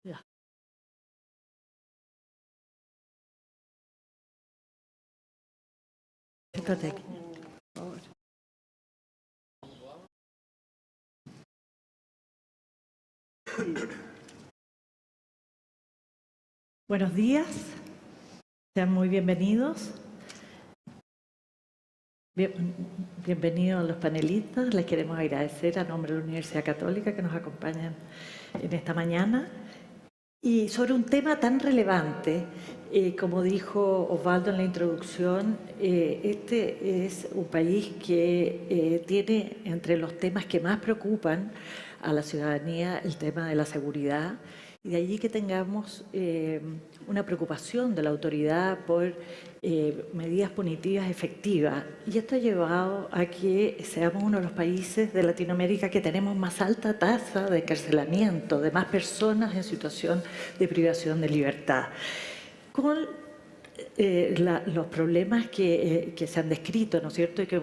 Ya. Siéntate aquí, por favor. Buenos días, sean muy bienvenidos. Bienvenidos a los panelistas. Les queremos agradecer a nombre de la Universidad Católica que nos acompañan en esta mañana. Y sobre un tema tan relevante, como dijo Osvaldo en la introducción, este es un país que tiene entre los temas que más preocupan a la ciudadanía el tema de la seguridad, y de allí que tengamos una preocupación de la autoridad por medidas punitivas efectivas. Y esto ha llevado a que seamos uno de los países de Latinoamérica que tenemos más alta tasa de encarcelamiento de más personas en situación de privación de libertad. Con los problemas que se han descrito, ¿no es cierto?, y que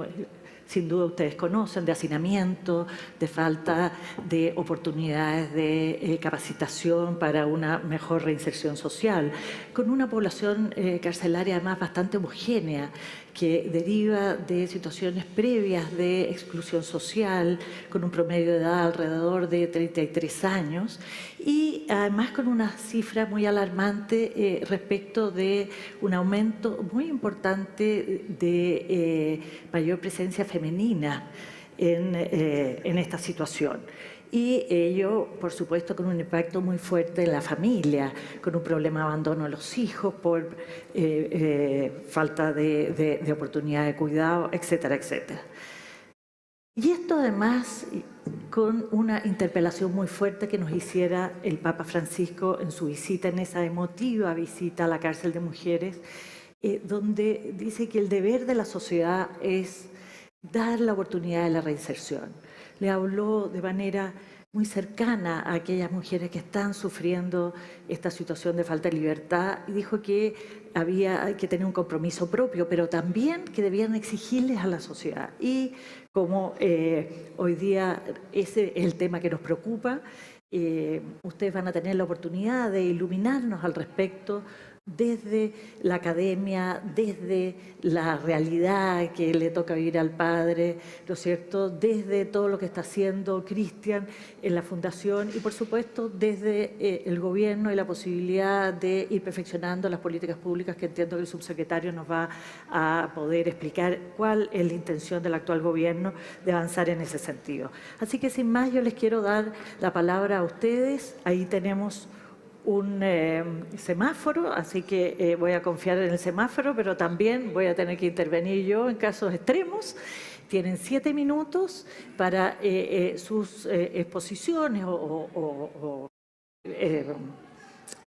sin duda ustedes conocen, de hacinamiento, de falta de oportunidades de capacitación para una mejor reinserción social, con una población carcelaria además bastante homogénea, que deriva de situaciones previas de exclusión social, con un promedio de edad alrededor de 33 años, y además con una cifra muy alarmante respecto de un aumento muy importante de mayor presencia femenina en esta situación. Y ello, por supuesto, con un impacto muy fuerte en la familia, con un problema de abandono de los hijos por falta de oportunidad de cuidado, etcétera, etcétera. Y esto además con una interpelación muy fuerte que nos hiciera el Papa Francisco en su visita, en esa emotiva visita a la cárcel de mujeres, donde dice que el deber de la sociedad es dar la oportunidad de la reinserción. Le habló de manera muy cercana a aquellas mujeres que están sufriendo esta situación de falta de libertad, y dijo que había que tener un compromiso propio, pero también que debían exigirles a la sociedad. Y como hoy día ese es el tema que nos preocupa, ustedes van a tener la oportunidad de iluminarnos al respecto desde la academia, desde la realidad que le toca vivir al padre, ¿no es cierto?, desde todo lo que está haciendo Cristian en la Fundación, y por supuesto desde el gobierno y la posibilidad de ir perfeccionando las políticas públicas, que entiendo que el subsecretario nos va a poder explicar cuál es la intención del actual gobierno de avanzar en ese sentido. Así que sin más, yo les quiero dar la palabra a ustedes. Ahí tenemos un semáforo, así que voy a confiar en el semáforo, pero también voy a tener que intervenir yo en casos extremos. Tienen 7 minutos para sus exposiciones o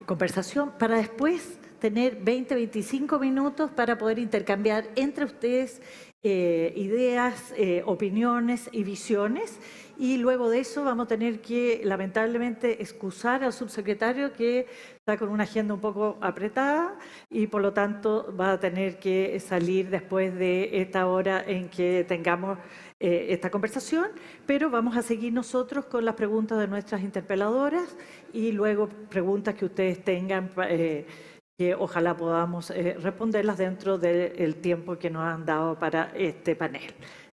conversación, para después tener 20, 25 minutos para poder intercambiar entre ustedes ideas, opiniones y visiones. Y luego de eso vamos a tener que, lamentablemente, excusar al subsecretario, que está con una agenda un poco apretada y por lo tanto va a tener que salir después de esta hora en que tengamos esta conversación, pero vamos a seguir nosotros con las preguntas de nuestras interpeladoras y luego preguntas que ustedes tengan que ojalá podamos responderlas dentro del tiempo que nos han dado para este panel.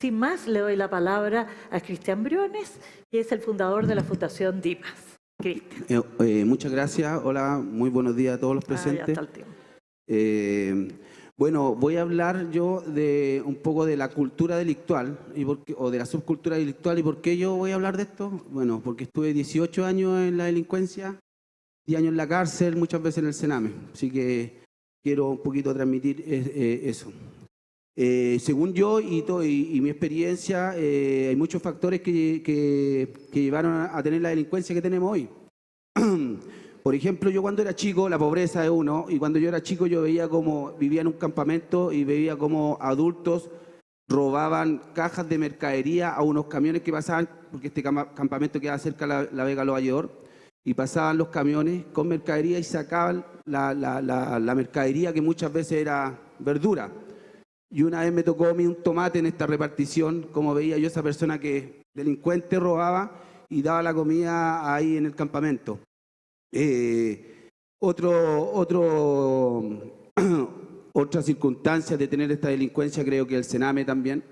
Sin más, le doy la palabra a Cristian Briones, que es el fundador de la Fundación Dimas. Cristian. Muchas gracias. Hola, muy buenos días a todos los presentes. Ya está el tiempo. Bueno, voy a hablar yo de un poco de la cultura delictual o de la subcultura delictual. ¿Y por qué yo voy a hablar de esto? Bueno, porque estuve 18 años en la delincuencia, 10 años en la cárcel, muchas veces en el Sename. Así que quiero un poquito transmitir eso. Según yo y mi experiencia, hay muchos factores que llevaron a tener la delincuencia que tenemos hoy. Por ejemplo, yo cuando era chico, la pobreza es uno, y cuando yo era chico yo veía cómo vivía en un campamento y veía cómo adultos robaban cajas de mercadería a unos camiones que pasaban, porque este campamento queda cerca de la Vega Los Valledor, y pasaban los camiones con mercadería y sacaban la mercadería, que muchas veces era verdura. Y una vez me tocó a mí un tomate en esta repartición, como veía yo esa persona que delincuente robaba y daba la comida ahí en el campamento. Otra circunstancia de tener esta delincuencia, creo que el Sename también,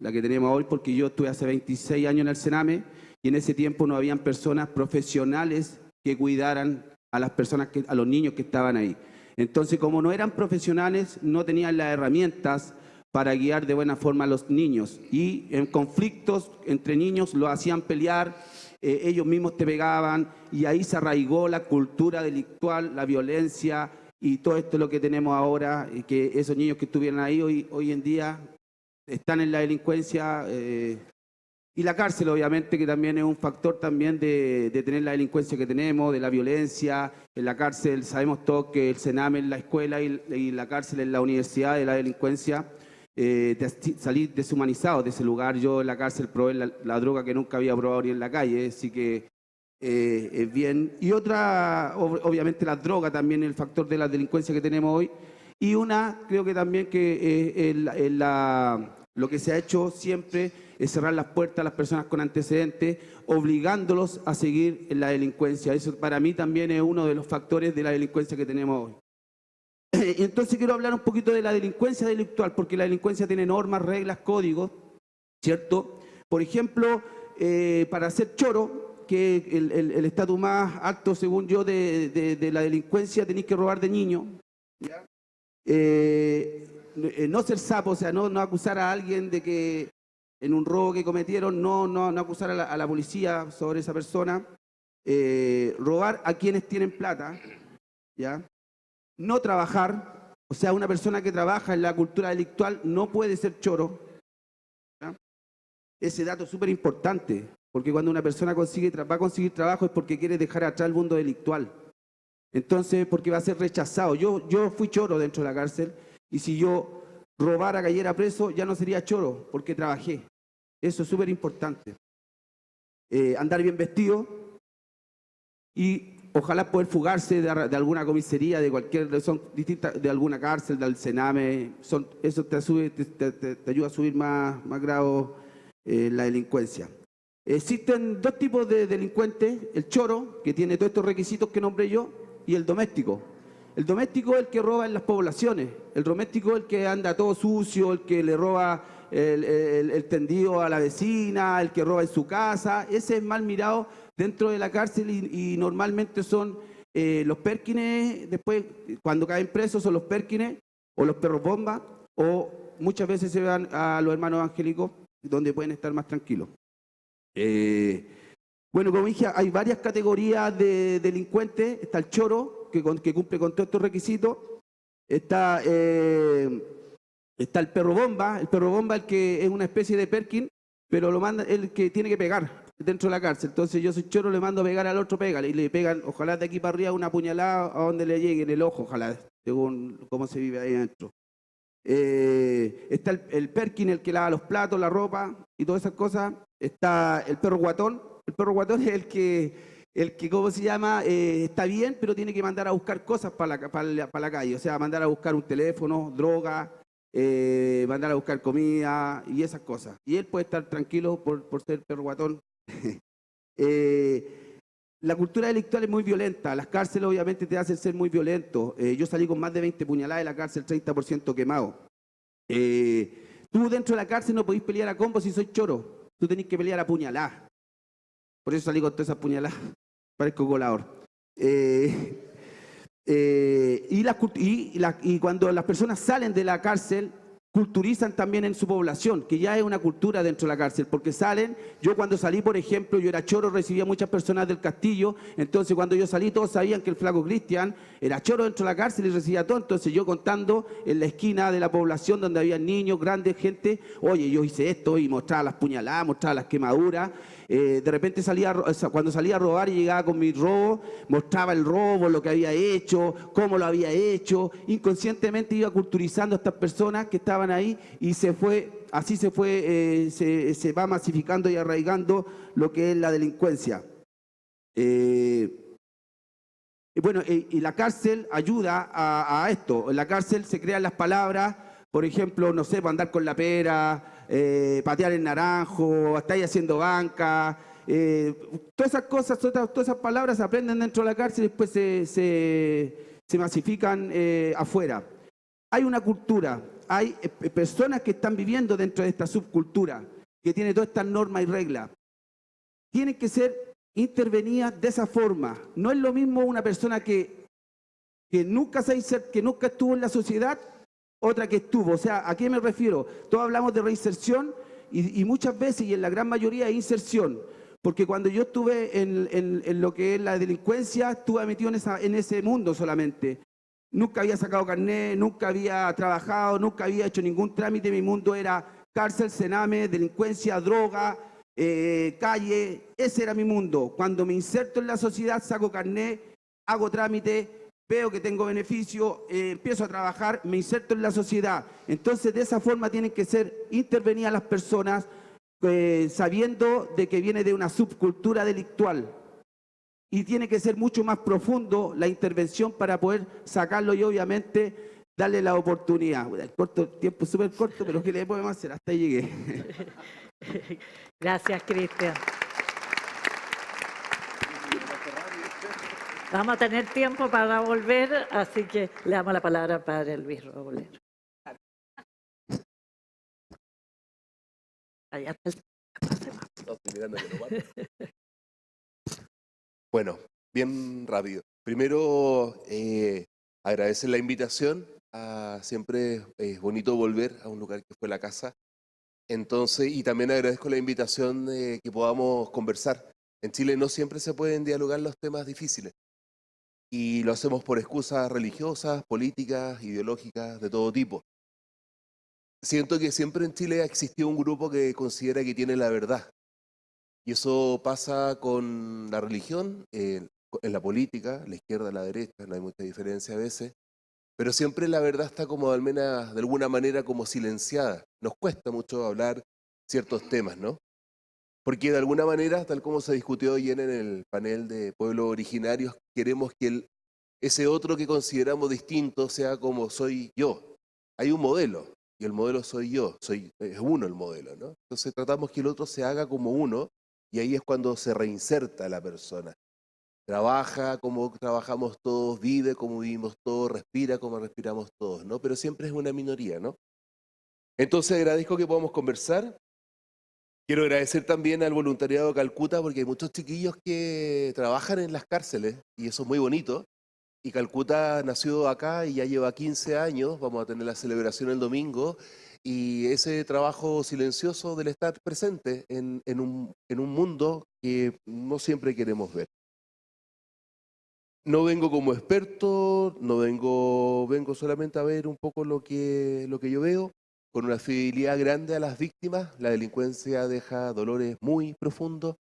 la que tenemos hoy, porque yo estuve hace 26 años en el Sename y en ese tiempo no habían personas profesionales que cuidaran a las personas, a los niños que estaban ahí. Entonces, como no eran profesionales, no tenían las herramientas para guiar de buena forma a los niños. Y en conflictos entre niños los hacían pelear, ellos mismos te pegaban, y ahí se arraigó la cultura delictual, la violencia y todo esto es lo que tenemos ahora, que esos niños que estuvieron ahí hoy en día están en la delincuencia. Y la cárcel, obviamente, que también es un factor también de tener la delincuencia que tenemos, de la violencia. En la cárcel sabemos todos que el Sename es la escuela y la cárcel es la universidad de la delincuencia. Salí deshumanizado de ese lugar. Yo en la cárcel probé la droga que nunca había probado ni en la calle, así que es bien. Y otra, obviamente la droga también, el factor de la delincuencia que tenemos hoy. Y una, creo que también que lo que se ha hecho siempre es cerrar las puertas a las personas con antecedentes, obligándolos a seguir en la delincuencia. Eso para mí también es uno de los factores de la delincuencia que tenemos hoy. Entonces quiero hablar un poquito de la delincuencia delictual, porque la delincuencia tiene normas, reglas, códigos, ¿cierto? Por ejemplo, para ser choro, que el estatus más alto, según yo, de la delincuencia, tenéis que robar de niño, ¿ya? No ser sapo, o sea, no acusar a alguien de que en un robo que cometieron, no acusar a la policía sobre esa persona, robar a quienes tienen plata, ¿ya? No trabajar, o sea, una persona que trabaja en la cultura delictual no puede ser choro, ¿ya? Ese dato es súper importante, porque cuando una persona va a conseguir trabajo es porque quiere dejar atrás el mundo delictual. Entonces, porque va a ser rechazado. Yo fui choro dentro de la cárcel, y si yo robara, cayera preso, ya no sería choro, porque trabajé. Eso es súper importante. Andar bien vestido y ojalá poder fugarse de alguna comisaría, de cualquier, son distintas, de alguna cárcel, del Sename. Eso te ayuda a subir más grado la delincuencia. Existen dos tipos de delincuentes: el choro, que tiene todos estos requisitos que nombré yo, y el doméstico. El doméstico es el que roba en las poblaciones. El doméstico es el que anda todo sucio, el que le roba el tendido a la vecina, el que roba en su casa. Ese es mal mirado dentro de la cárcel y normalmente son los pérquines. Después, cuando caen presos, son los pérquines o los perros bomba, o muchas veces se van a los hermanos evangélicos, donde pueden estar más tranquilos. Bueno, como dije, hay varias categorías de delincuentes. Está el choro, que cumple con todos estos requisitos. Está el perro bomba. El perro bomba, el que es una especie de Perkin, pero lo manda el que tiene que pegar dentro de la cárcel. Entonces yo soy choro, le mando a pegar al otro, pégale. Y le pegan, ojalá de aquí para arriba, una puñalada a donde le llegue, en el ojo, ojalá, según cómo se vive ahí adentro. Está el Perkin, el que lava los platos, la ropa y todas esas cosas. Está el perro guatón. El perro guatón es el que ¿cómo se llama? Está bien, pero tiene que mandar a buscar cosas para la calle. O sea, mandar a buscar un teléfono, droga, mandar a buscar comida y esas cosas. Y él puede estar tranquilo por ser perro guatón. La cultura delictual es muy violenta. Las cárceles obviamente te hacen ser muy violento. Yo salí con más de 20 puñaladas de la cárcel, 30% quemado. Tú dentro de la cárcel no podés pelear a combo si soy choro. Tú tenés que pelear a puñaladas. Por eso salí con todas esas puñaladas. Parezco colador. Y cuando las personas salen de la cárcel, culturizan también en su población, que ya es una cultura dentro de la cárcel, porque salen. Yo cuando salí, por ejemplo, yo era choro, recibía muchas personas del castillo. Entonces cuando yo salí, todos sabían que el flaco Cristian era choro dentro de la cárcel y recibía todo. Entonces yo contando en la esquina de la población donde había niños, grandes, gente, oye, yo hice esto, y mostraba las puñaladas, mostraba las quemaduras. De repente cuando salía a robar y llegaba con mi robo, mostraba el robo, lo que había hecho, cómo lo había hecho. Inconscientemente iba culturizando a estas personas que estaban ahí, y así se va masificando y arraigando lo que es la delincuencia. Y la cárcel ayuda a esto. En la cárcel se crean las palabras, por ejemplo, no sé, andar con la pera, patear el naranjo, estáis haciendo banca, todas esas cosas, todas esas palabras se aprenden dentro de la cárcel y después se masifican afuera. Hay una cultura, hay personas que están viviendo dentro de esta subcultura, que tiene todas estas normas y reglas. Tienen que ser intervenidas de esa forma. No es lo mismo una persona que nunca estuvo en la sociedad, otra que estuvo. O sea, ¿a qué me refiero? Todos hablamos de reinserción y muchas veces, y en la gran mayoría, de inserción. Porque cuando yo estuve en lo que es la delincuencia, estuve metido en ese mundo solamente. Nunca había sacado carnet, nunca había trabajado, nunca había hecho ningún trámite. Mi mundo era cárcel, cename, delincuencia, droga, calle. Ese era mi mundo. Cuando me inserto en la sociedad, saco carnet, hago trámite, veo que tengo beneficio, empiezo a trabajar, me inserto en la sociedad. Entonces, de esa forma tienen que ser intervenidas las personas, sabiendo de que viene de una subcultura delictual. Y tiene que ser mucho más profundo la intervención para poder sacarlo y obviamente darle la oportunidad. El tiempo es súper corto, pero ¿qué le podemos hacer? Hasta ahí llegué. Gracias, Cristian. Vamos a tener tiempo para volver, así que le damos la palabra al padre Luis Robledo. Allá está el... Bueno, bien rápido. Primero, agradecer la invitación. Siempre es bonito volver a un lugar que fue la casa. Entonces, y también agradezco la invitación de que podamos conversar. En Chile no siempre se pueden dialogar los temas difíciles. Y lo hacemos por excusas religiosas, políticas, ideológicas, de todo tipo. Siento que siempre en Chile ha existido un grupo que considera que tiene la verdad. Y eso pasa con la religión, en la política, la izquierda, la derecha, no hay mucha diferencia a veces, pero siempre la verdad está como al menos de alguna manera como silenciada. Nos cuesta mucho hablar ciertos temas, ¿no? Porque de alguna manera, tal como se discutió ayer en el panel de pueblos originarios, queremos que ese otro que consideramos distinto sea como soy yo. Hay un modelo, y el modelo soy yo, es uno el modelo, ¿no? Entonces tratamos que el otro se haga como uno, y ahí es cuando se reinserta la persona. Trabaja como trabajamos todos, vive como vivimos todos, respira como respiramos todos, ¿no? Pero siempre es una minoría, ¿no? Entonces agradezco que podamos conversar. Quiero agradecer también al voluntariado de Calcuta, porque hay muchos chiquillos que trabajan en las cárceles, y eso es muy bonito. Y Calcuta nació acá y ya lleva 15 años, vamos a tener la celebración el domingo, y ese trabajo silencioso del estar presente en un mundo que no siempre queremos ver. No vengo como experto, vengo solamente a ver un poco lo que yo veo, con una fidelidad grande a las víctimas. La delincuencia deja dolores muy profundos,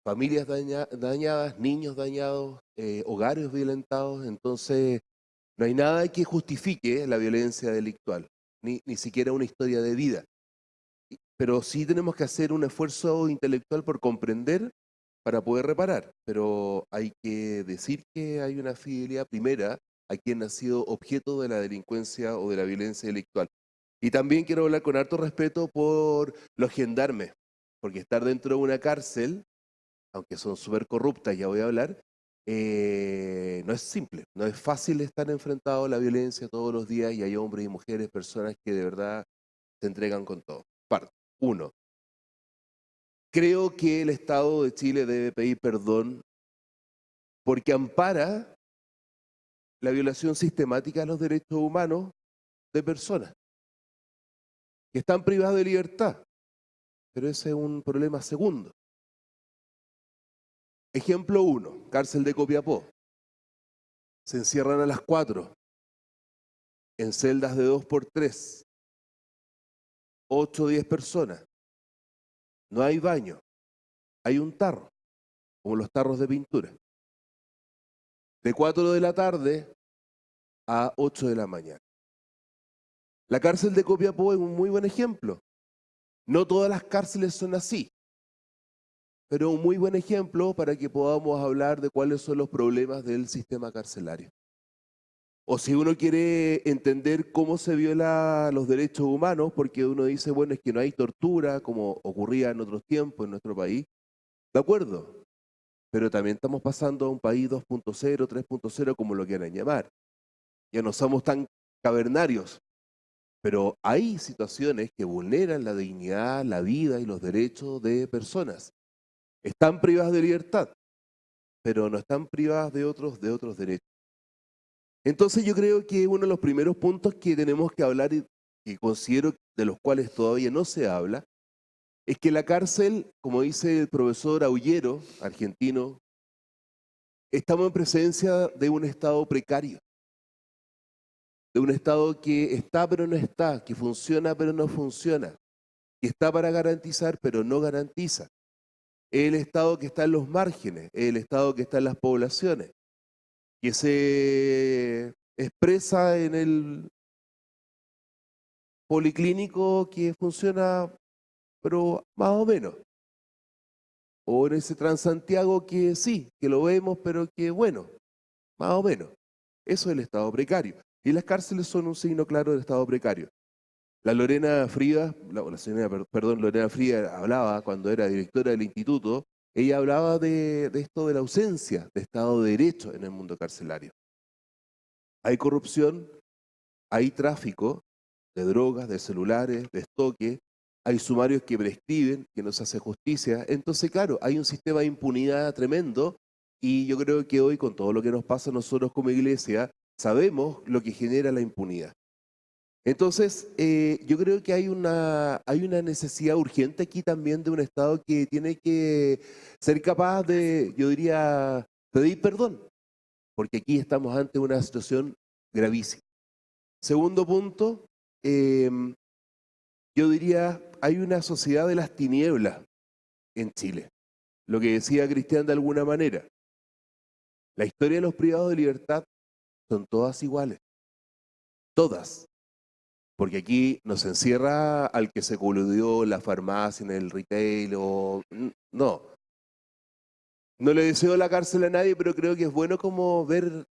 familias dañadas, niños dañados, hogares violentados. Entonces, no hay nada que justifique la violencia delictual, ni siquiera una historia de vida. Pero sí tenemos que hacer un esfuerzo intelectual por comprender para poder reparar. Pero hay que decir que hay una fidelidad primera a quien ha sido objeto de la delincuencia o de la violencia delictual. Y también quiero hablar con harto respeto por los gendarmes, porque estar dentro de una cárcel, aunque son súper corruptas, ya voy a hablar, no es simple, no es fácil estar enfrentado a la violencia todos los días, y hay hombres y mujeres, personas que de verdad se entregan con todo. Uno, creo que el Estado de Chile debe pedir perdón porque ampara la violación sistemática de los derechos humanos de personas que están privadas de libertad, pero ese es un problema segundo. Ejemplo 1, cárcel de Copiapó. Se encierran a las 4, en celdas de 2x3, 8 o 10 personas. No hay baño, hay un tarro, como los tarros de pintura. De 4 de la tarde a 8 de la mañana. La cárcel de Copiapó es un muy buen ejemplo. No todas las cárceles son así, pero un muy buen ejemplo para que podamos hablar de cuáles son los problemas del sistema carcelario. O si uno quiere entender cómo se violan los derechos humanos, porque uno dice, bueno, es que no hay tortura, como ocurría en otros tiempos en nuestro país, De acuerdo, pero también estamos pasando a un país 2.0, 3.0, como lo quieran llamar. Ya no somos tan cavernarios, pero hay situaciones que vulneran la dignidad, la vida y los derechos de personas. Están privadas de libertad, pero no están privadas de otros derechos. Entonces yo creo que uno de los primeros puntos que tenemos que hablar y que considero de los cuales todavía no se habla, es que la cárcel, como dice el profesor Aullero, argentino, estamos en presencia de un estado precario, de un estado que está pero no está, que funciona pero no funciona, que está para garantizar pero no garantiza. Es el estado que está en los márgenes, es el estado que está en las poblaciones, que se expresa en el policlínico que funciona pero más o menos. O en ese Transantiago que sí, que lo vemos, pero que bueno, más o menos. Eso es el estado precario. Y las cárceles son un signo claro del estado precario. La Lorena Frías, la señora, perdón, Lorena Frías hablaba cuando era directora del instituto, ella hablaba de esto de la ausencia de Estado de Derecho en el mundo carcelario. Hay corrupción, hay tráfico de drogas, de celulares, de estoque, hay sumarios que prescriben, que no se hace justicia. Entonces, claro, hay un sistema de impunidad tremendo y yo creo que hoy, con todo lo que nos pasa nosotros como iglesia, sabemos lo que genera la impunidad. Entonces, yo creo que hay una necesidad urgente aquí también de un Estado que tiene que ser capaz de, yo diría, pedir perdón, porque aquí estamos ante una situación gravísima. Segundo punto, yo diría, hay una sociedad de las tinieblas en Chile. Lo que decía Cristian de alguna manera, la historia de los privados de libertad son todas iguales, todas. Porque aquí nos encierra al que se coludió en la farmacia, en el retail, o no. No le deseo la cárcel a nadie, pero creo que es bueno como ver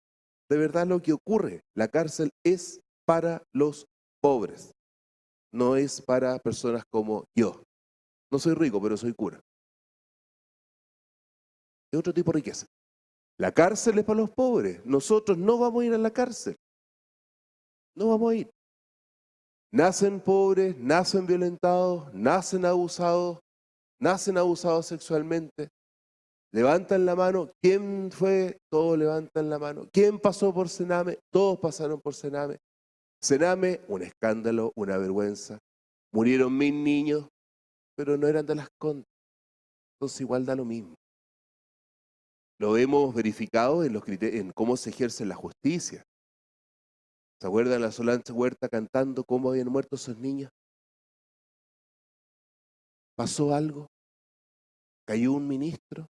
de verdad lo que ocurre. La cárcel es para los pobres, no es para personas como yo. No soy rico, pero soy cura. Es otro tipo de riqueza. La cárcel es para los pobres. Nosotros no vamos a ir a la cárcel. No vamos a ir. Nacen pobres, nacen violentados, nacen abusados sexualmente. Levantan la mano. ¿Quién fue? Todos levantan la mano. ¿Quién pasó por Sename? Todos pasaron por Sename. Sename, un escándalo, una vergüenza. Murieron 1000 niños, pero no eran de Las Condes. Entonces igual da lo mismo. Lo hemos verificado en cómo se ejerce la justicia. ¿Se acuerdan la Solange Huerta cantando cómo habían muerto esos niños? ¿Pasó algo? ¿Cayó un ministro?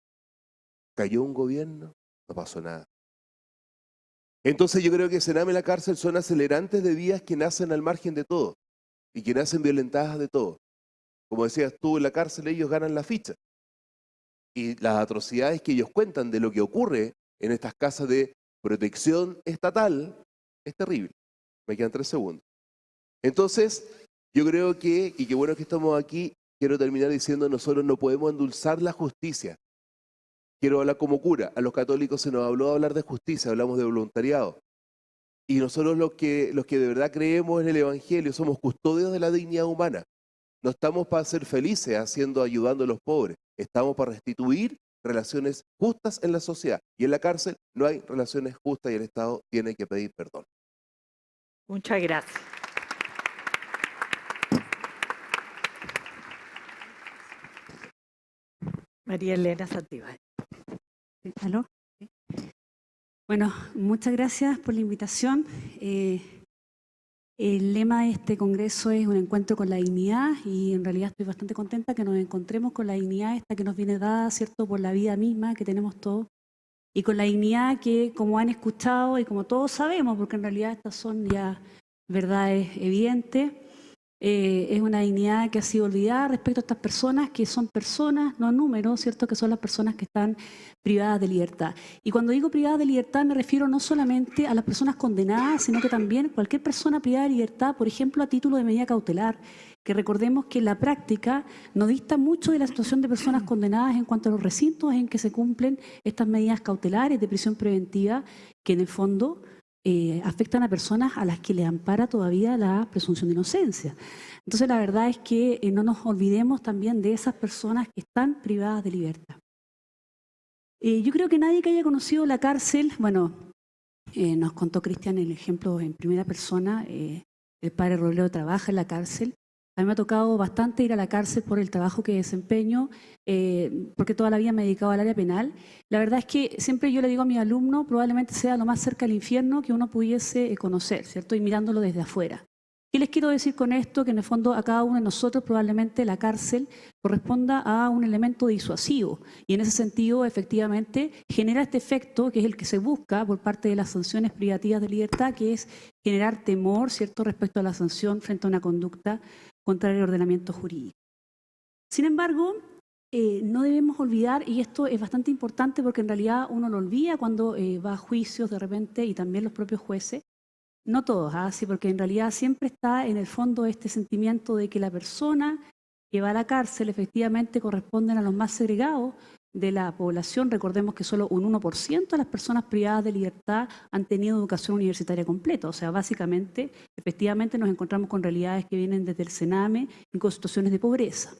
¿Cayó un gobierno? No pasó nada. Entonces yo creo que Sename y la cárcel son acelerantes de vías que nacen al margen de todo y que nacen violentadas de todo. Como decías tú, en la cárcel ellos ganan la ficha. Y las atrocidades que ellos cuentan de lo que ocurre en estas casas de protección estatal es terrible. Me quedan 3 segundos. Entonces, yo creo que, y qué bueno que estamos aquí, quiero terminar diciendo, nosotros no podemos endulzar la justicia. Quiero hablar como cura. A los católicos se nos habló de hablar de justicia, hablamos de voluntariado. Y nosotros los que de verdad creemos en el Evangelio somos custodios de la dignidad humana. No estamos para ser felices ayudando a los pobres. Estamos para restituir relaciones justas en la sociedad. Y en la cárcel no hay relaciones justas y el Estado tiene que pedir perdón. Muchas gracias. María Elena Santibáñez. ¿Aló? Bueno, muchas gracias por la invitación. El lema de este congreso es un encuentro con la dignidad y en realidad estoy bastante contenta que nos encontremos con la dignidad esta que nos viene dada, ¿cierto?, por la vida misma que tenemos todos y con la dignidad que, como han escuchado y como todos sabemos, porque en realidad estas son ya verdades evidentes, es una dignidad que ha sido olvidada respecto a estas personas que son personas, no números, ¿cierto? Que son las personas que están privadas de libertad. Y cuando digo privadas de libertad me refiero no solamente a las personas condenadas, sino que también cualquier persona privada de libertad, por ejemplo, a título de medida cautelar, que recordemos que en la práctica no dista mucho de la situación de personas condenadas en cuanto a los recintos en que se cumplen estas medidas cautelares de prisión preventiva, que en el fondo afectan a personas a las que le ampara todavía la presunción de inocencia. Entonces, la verdad es que no nos olvidemos también de esas personas que están privadas de libertad. Yo creo que nadie que haya conocido la cárcel, bueno, nos contó Cristian el ejemplo en primera persona, el padre Robledo trabaja en la cárcel. A mí me ha tocado bastante ir a la cárcel por el trabajo que desempeño, porque toda la vida me he dedicado al área penal. La verdad es que siempre yo le digo a mis alumnos, probablemente sea lo más cerca del infierno que uno pudiese conocer, ¿cierto? Y mirándolo desde afuera. ¿Qué les quiero decir con esto? Que en el fondo a cada uno de nosotros probablemente la cárcel corresponda a un elemento disuasivo. Y en ese sentido, efectivamente, genera este efecto, que es el que se busca por parte de las sanciones privativas de libertad, que es generar temor, ¿cierto?, respecto a la sanción frente a una conducta contraria al ordenamiento jurídico. Sin embargo, no debemos olvidar, y esto es bastante importante porque en realidad uno lo olvida cuando va a juicios de repente, y también los propios jueces, no todos, sí, porque en realidad siempre está en el fondo este sentimiento de que la persona que va a la cárcel efectivamente corresponden a los más segregados de la población. Recordemos que solo un 1% de las personas privadas de libertad han tenido educación universitaria completa. O sea, básicamente, efectivamente nos encontramos con realidades que vienen desde el Sename y con situaciones de pobreza.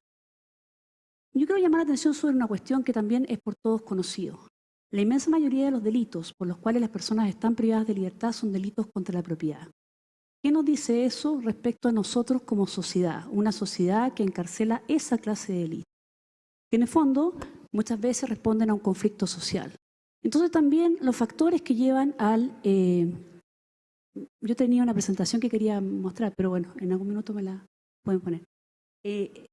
Yo quiero llamar la atención sobre una cuestión que también es por todos conocido. La inmensa mayoría de los delitos por los cuales las personas están privadas de libertad son delitos contra la propiedad. ¿Qué nos dice eso respecto a nosotros como sociedad? Una sociedad que encarcela esa clase de delitos, que en el fondo muchas veces responden a un conflicto social. Entonces también los factores que llevan al... yo tenía una presentación que quería mostrar, pero bueno, en algún minuto me la pueden poner.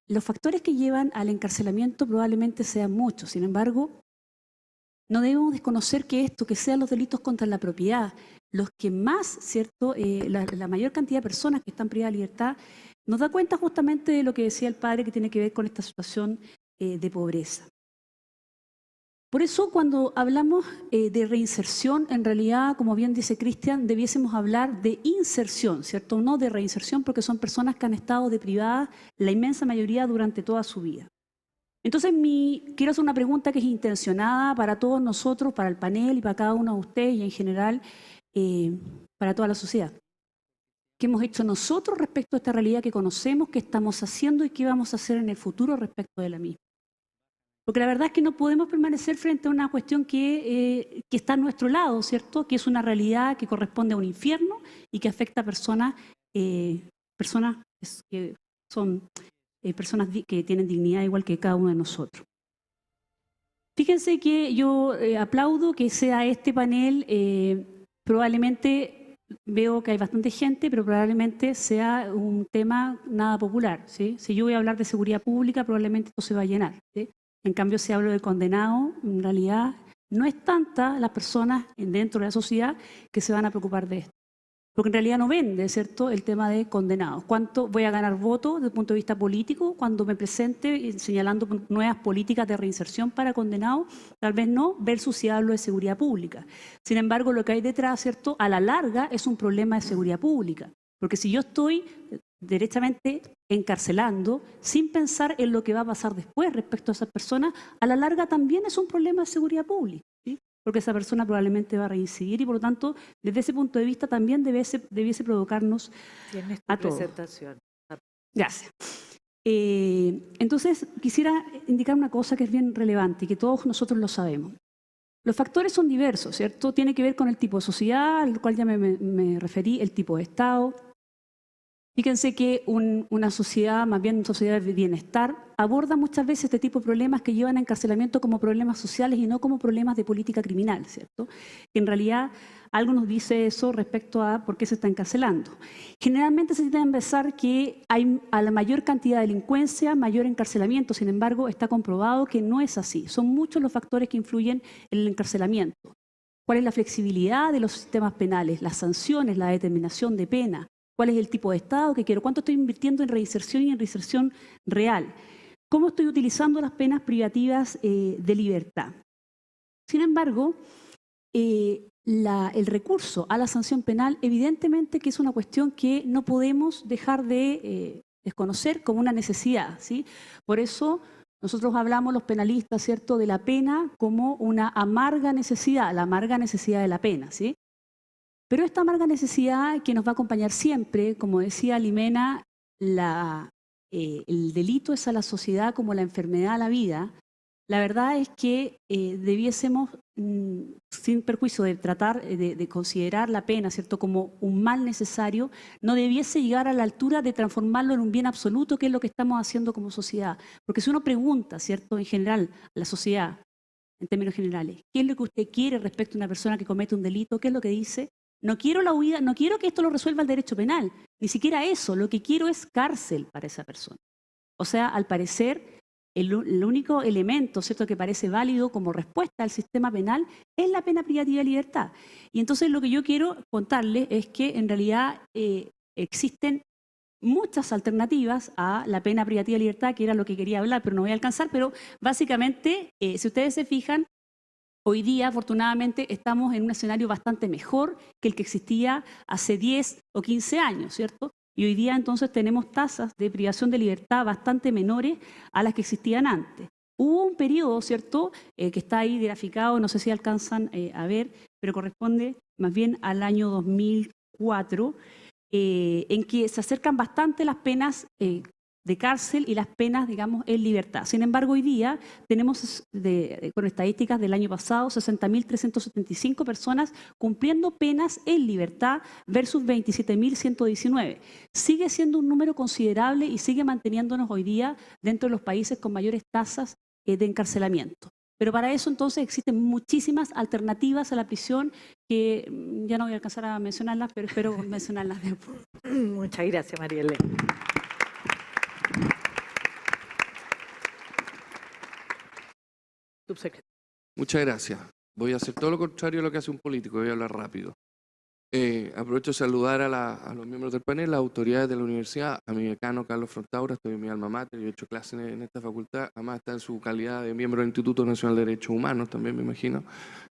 Los factores que llevan al encarcelamiento probablemente sean muchos, sin embargo, no debemos desconocer que esto, que sean los delitos contra la propiedad, los que más, ¿cierto?, la mayor cantidad de personas que están privadas de libertad, nos da cuenta justamente de lo que decía el padre que tiene que ver con esta situación de pobreza. Por eso cuando hablamos de reinserción, en realidad, como bien dice Cristian, debiésemos hablar de inserción, ¿cierto? No de reinserción, porque son personas que han estado deprivadas la inmensa mayoría durante toda su vida. Entonces, quiero hacer una pregunta que es intencionada para todos nosotros, para el panel y para cada uno de ustedes y en general para toda la sociedad. ¿Qué hemos hecho nosotros respecto a esta realidad que conocemos, qué estamos haciendo y qué vamos a hacer en el futuro respecto de la misma? Porque la verdad es que no podemos permanecer frente a una cuestión que está a nuestro lado, ¿cierto? Que es una realidad que corresponde a un infierno y que afecta a personas que son... personas que tienen dignidad igual que cada uno de nosotros. Fíjense que yo aplaudo que sea este panel, probablemente veo que hay bastante gente, pero probablemente sea un tema nada popular, ¿sí? Si yo voy a hablar de seguridad pública, probablemente esto se va a llenar, ¿sí? En cambio, si hablo del condenado, en realidad no es tanta las personas dentro de la sociedad que se van a preocupar de esto. Porque en realidad no vende, ¿cierto?, el tema de condenados. ¿Cuánto voy a ganar votos desde el punto de vista político cuando me presente señalando nuevas políticas de reinserción para condenados? Tal vez no, versus si hablo de seguridad pública. Sin embargo, lo que hay detrás, ¿cierto?, a la larga es un problema de seguridad pública. Porque si yo estoy derechamente encarcelando sin pensar en lo que va a pasar después respecto a esas personas, a la larga también es un problema de seguridad pública, ¿sí? Porque esa persona probablemente va a reincidir y por lo tanto, desde ese punto de vista también debiese provocarnos a todos. Presentación. Gracias. Entonces, quisiera indicar una cosa que es bien relevante y que todos nosotros lo sabemos. Los factores son diversos, ¿cierto? Tiene que ver con el tipo de sociedad, al cual ya me referí, el tipo de Estado. Fíjense que una sociedad, más bien una sociedad de bienestar, aborda muchas veces este tipo de problemas que llevan a encarcelamiento como problemas sociales y no como problemas de política criminal, ¿cierto? Que en realidad algo nos dice eso respecto a por qué se está encarcelando. Generalmente se tiende a pensar que hay a la mayor cantidad de delincuencia, mayor encarcelamiento. Sin embargo, está comprobado que no es así. Son muchos los factores que influyen en el encarcelamiento. ¿Cuál es la flexibilidad de los sistemas penales, las sanciones, la determinación de pena? cuál es el tipo de Estado que quiero, cuánto estoy invirtiendo en reinserción y en reinserción real, cómo estoy utilizando las penas privativas de libertad. Sin embargo, el recurso a la sanción penal evidentemente que es una cuestión que no podemos dejar de desconocer como una necesidad, ¿sí? Por eso nosotros hablamos, los penalistas, ¿cierto?, de la pena como una amarga necesidad, la amarga necesidad de la pena, ¿sí? Pero esta amarga necesidad que nos va a acompañar siempre, como decía Limena, el delito es a la sociedad como la enfermedad a la vida. La verdad es que debiésemos, sin perjuicio de tratar de considerar la pena, ¿cierto?, como un mal necesario, no debiese llegar a la altura de transformarlo en un bien absoluto, que es lo que estamos haciendo como sociedad. Porque si uno pregunta, ¿cierto?, en general, a la sociedad, en términos generales, ¿qué es lo que usted quiere respecto a una persona que comete un delito? ¿Qué es lo que dice? No quiero la huida, no quiero que esto lo resuelva el derecho penal, ni siquiera eso, lo que quiero es cárcel para esa persona. O sea, al parecer, el único elemento, ¿cierto?, que parece válido como respuesta al sistema penal es la pena privativa de libertad. Y entonces lo que yo quiero contarles es que en realidad existen muchas alternativas a la pena privativa de libertad, que era lo que quería hablar, pero no voy a alcanzar, pero básicamente, si ustedes se fijan, hoy día, afortunadamente, estamos en un escenario bastante mejor que el que existía hace 10 o 15 años, ¿cierto? Y hoy día entonces tenemos tasas de privación de libertad bastante menores a las que existían antes. Hubo un periodo, ¿cierto?, que está ahí graficado, no sé si alcanzan a ver, pero corresponde más bien al año 2004, en que se acercan bastante las penas de cárcel y las penas, digamos, en libertad. Sin embargo, hoy día tenemos, con estadísticas del año pasado, 60.375 personas cumpliendo penas en libertad versus 27.119. Sigue siendo un número considerable y sigue manteniéndonos hoy día dentro de los países con mayores tasas de encarcelamiento. Pero para eso entonces existen muchísimas alternativas a la prisión que ya no voy a alcanzar a mencionarlas, pero espero mencionarlas después. Muchas gracias, María Elena. Subsecretario. Muchas gracias. Voy a hacer todo lo contrario a lo que hace un político, voy a hablar rápido. Aprovecho de saludar a los miembros del panel, las autoridades de la universidad, a mi decano Carlos Frontaura, estoy en mi alma mater, yo he hecho clases en esta facultad, además está en su calidad de miembro del Instituto Nacional de Derechos Humanos, también me imagino,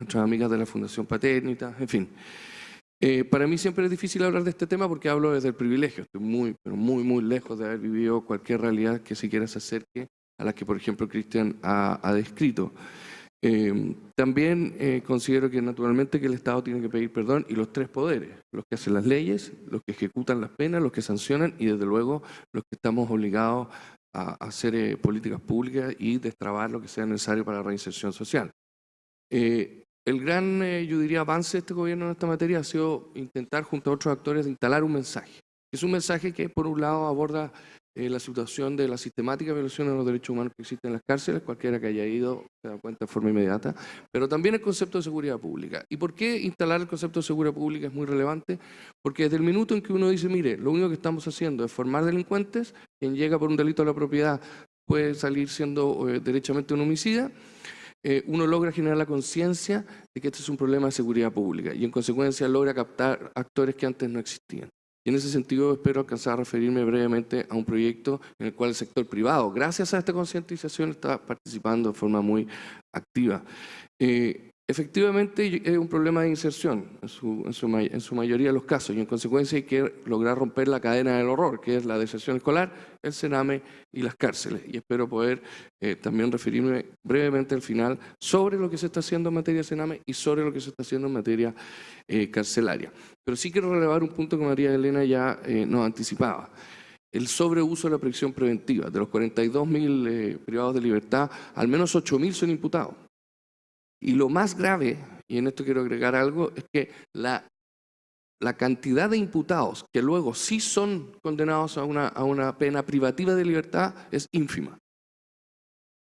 nuestras amigas de la Fundación Paternita, en fin. Para mí siempre es difícil hablar de este tema porque hablo desde el privilegio, estoy muy, pero muy, muy lejos de haber vivido cualquier realidad que siquiera se acerque a la que, por ejemplo, Cristian ha descrito. También considero que naturalmente que el Estado tiene que pedir perdón y los tres poderes, los que hacen las leyes, los que ejecutan las penas, los que sancionan y desde luego los que estamos obligados a hacer políticas públicas y destrabar lo que sea necesario para la reinserción social. El gran, yo diría, avance de este gobierno en esta materia ha sido intentar junto a otros actores instalar un mensaje. Es un mensaje que por un lado aborda la situación de la sistemática violación de los derechos humanos que existen en las cárceles, cualquiera que haya ido se da cuenta de forma inmediata, pero también el concepto de seguridad pública. ¿Y por qué instalar el concepto de seguridad pública es muy relevante? Porque desde el minuto en que uno dice, mire, lo único que estamos haciendo es formar delincuentes, quien llega por un delito a la propiedad puede salir siendo derechamente un homicida, uno logra generar la conciencia de que este es un problema de seguridad pública y en consecuencia logra captar actores que antes no existían. Y en ese sentido espero alcanzar a referirme brevemente a un proyecto en el cual el sector privado, gracias a esta concientización, está participando de forma muy activa. Efectivamente es un problema de inserción en su mayoría de los casos y en consecuencia hay que lograr romper la cadena del horror, que es la deserción escolar, el Sename y las cárceles. Y espero poder también referirme brevemente al final sobre lo que se está haciendo en materia de Sename y sobre lo que se está haciendo en materia carcelaria. Pero sí quiero relevar un punto que María Elena ya nos anticipaba. El sobreuso de la prisión preventiva. De los 42.000 privados de libertad, al menos 8.000 son imputados. Y lo más grave, y en esto quiero agregar algo, es que la cantidad de imputados que luego sí son condenados a una pena privativa de libertad es ínfima.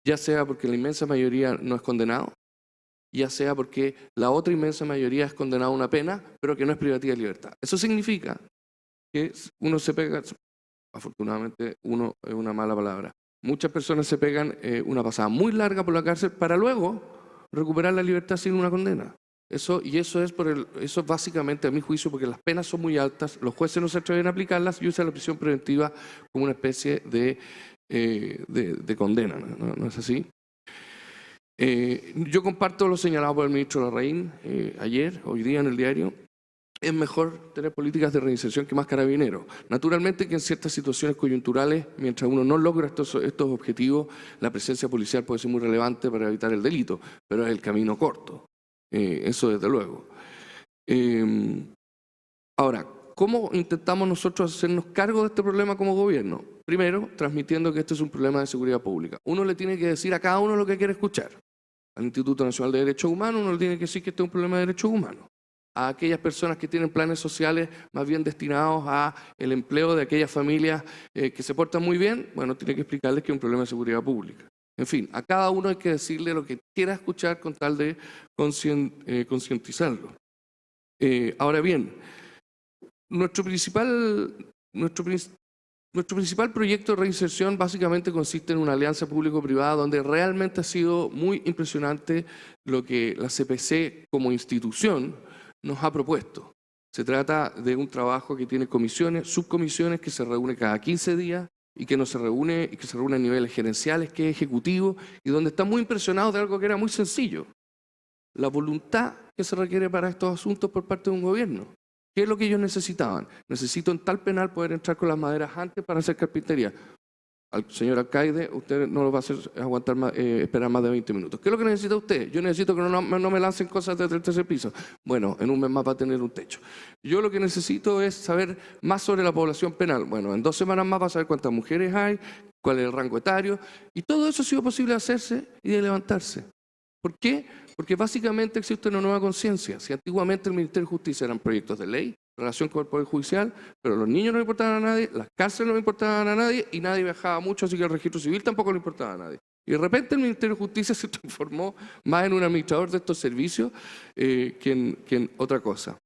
Ya sea porque la inmensa mayoría no es condenado, ya sea porque la otra inmensa mayoría es condenada a una pena, pero que no es privativa de libertad. Eso significa que uno se pega, afortunadamente uno es una mala palabra, muchas personas se pegan una pasada muy larga por la cárcel para luego recuperar la libertad sin una condena. Eso es básicamente, a mi juicio, porque las penas son muy altas, los jueces no se atreven a aplicarlas y usan la prisión preventiva como una especie de condena, ¿no es así? Yo comparto lo señalado por el ministro Larraín hoy día en el diario. Es mejor tener políticas de reinserción que más carabineros. Naturalmente que en ciertas situaciones coyunturales, mientras uno no logra estos objetivos, la presencia policial puede ser muy relevante para evitar el delito, pero es el camino corto. Eso desde luego. Ahora, ¿cómo intentamos nosotros hacernos cargo de este problema como gobierno? Primero, transmitiendo que esto es un problema de seguridad pública. Uno le tiene que decir a cada uno lo que quiere escuchar. Al Instituto Nacional de Derechos Humanos uno le tiene que decir que este es un problema de derechos humanos. A aquellas personas que tienen planes sociales más bien destinados a el empleo de aquellas familias que se portan muy bien, bueno, tiene que explicarles que es un problema de seguridad pública. En fin, a cada uno hay que decirle lo que quiera escuchar con tal de concientizarlo. Ahora bien, nuestro principal proyecto de reinserción básicamente consiste en una alianza público-privada donde realmente ha sido muy impresionante lo que la CPC como institución nos ha propuesto. Se trata de un trabajo que tiene comisiones, subcomisiones, que se reúne cada 15 días y que se reúne a niveles gerenciales, que es ejecutivo, y donde están muy impresionados de algo que era muy sencillo: la voluntad que se requiere para estos asuntos por parte de un gobierno. ¿Qué es lo que ellos necesitaban? Necesito en tal penal poder entrar con las maderas antes para hacer carpintería. Al señor alcaide, usted no lo va a hacer esperar más de 20 minutos. ¿Qué es lo que necesita usted? Yo necesito que no me lancen cosas desde el tercer piso. Bueno, en un mes más va a tener un techo. Yo lo que necesito es saber más sobre la población penal. Bueno, en 2 semanas más va a saber cuántas mujeres hay, cuál es el rango etario, y todo eso ha sido posible de hacerse y de levantarse. ¿Por qué? Porque básicamente existe una nueva conciencia. Si antiguamente el Ministerio de Justicia eran proyectos de ley, relación con el Poder Judicial, pero los niños no le importaban a nadie, las cárceles no le importaban a nadie y nadie viajaba mucho, así que el registro civil tampoco le importaba a nadie. Y de repente el Ministerio de Justicia se transformó más en un administrador de estos servicios que en otra cosa.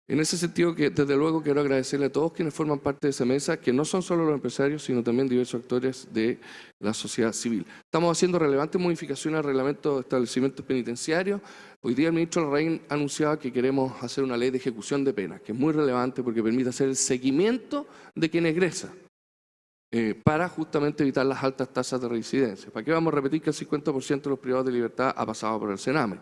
En ese sentido, que desde luego quiero agradecerle a todos quienes forman parte de esa mesa, que no son solo los empresarios, sino también diversos actores de la sociedad civil. Estamos haciendo relevantes modificaciones al reglamento de establecimientos penitenciarios. Hoy día el ministro Larraín anunciaba que queremos hacer una ley de ejecución de penas, que es muy relevante porque permite hacer el seguimiento de quien egresa, para justamente evitar las altas tasas de reincidencia. ¿Para qué vamos a repetir que el 50% de los privados de libertad ha pasado por el Sename?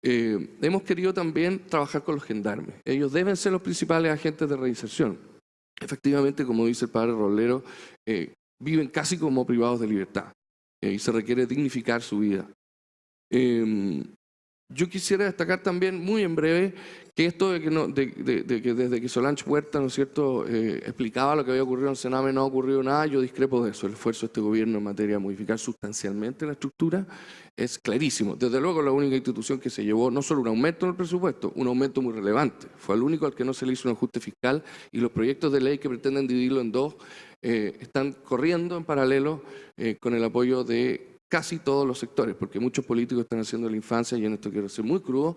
Hemos querido también trabajar con los gendarmes. Ellos deben ser los principales agentes de reinserción. Efectivamente, como dice el padre Roblero, viven casi como privados de libertad y se requiere dignificar su vida. Yo quisiera destacar también, muy en breve, que esto de que desde que Solange Huerta, ¿no es cierto?, explicaba lo que había ocurrido en el Sename, no ha ocurrido nada. Yo discrepo de eso. El esfuerzo de este gobierno en materia de modificar sustancialmente la estructura es clarísimo. Desde luego, la única institución que se llevó no solo un aumento en el presupuesto, un aumento muy relevante. Fue el único al que no se le hizo un ajuste fiscal, y los proyectos de ley que pretenden dividirlo en dos están corriendo en paralelo con el apoyo de casi todos los sectores, porque muchos políticos están haciendo la infancia, y en esto quiero ser muy crudo,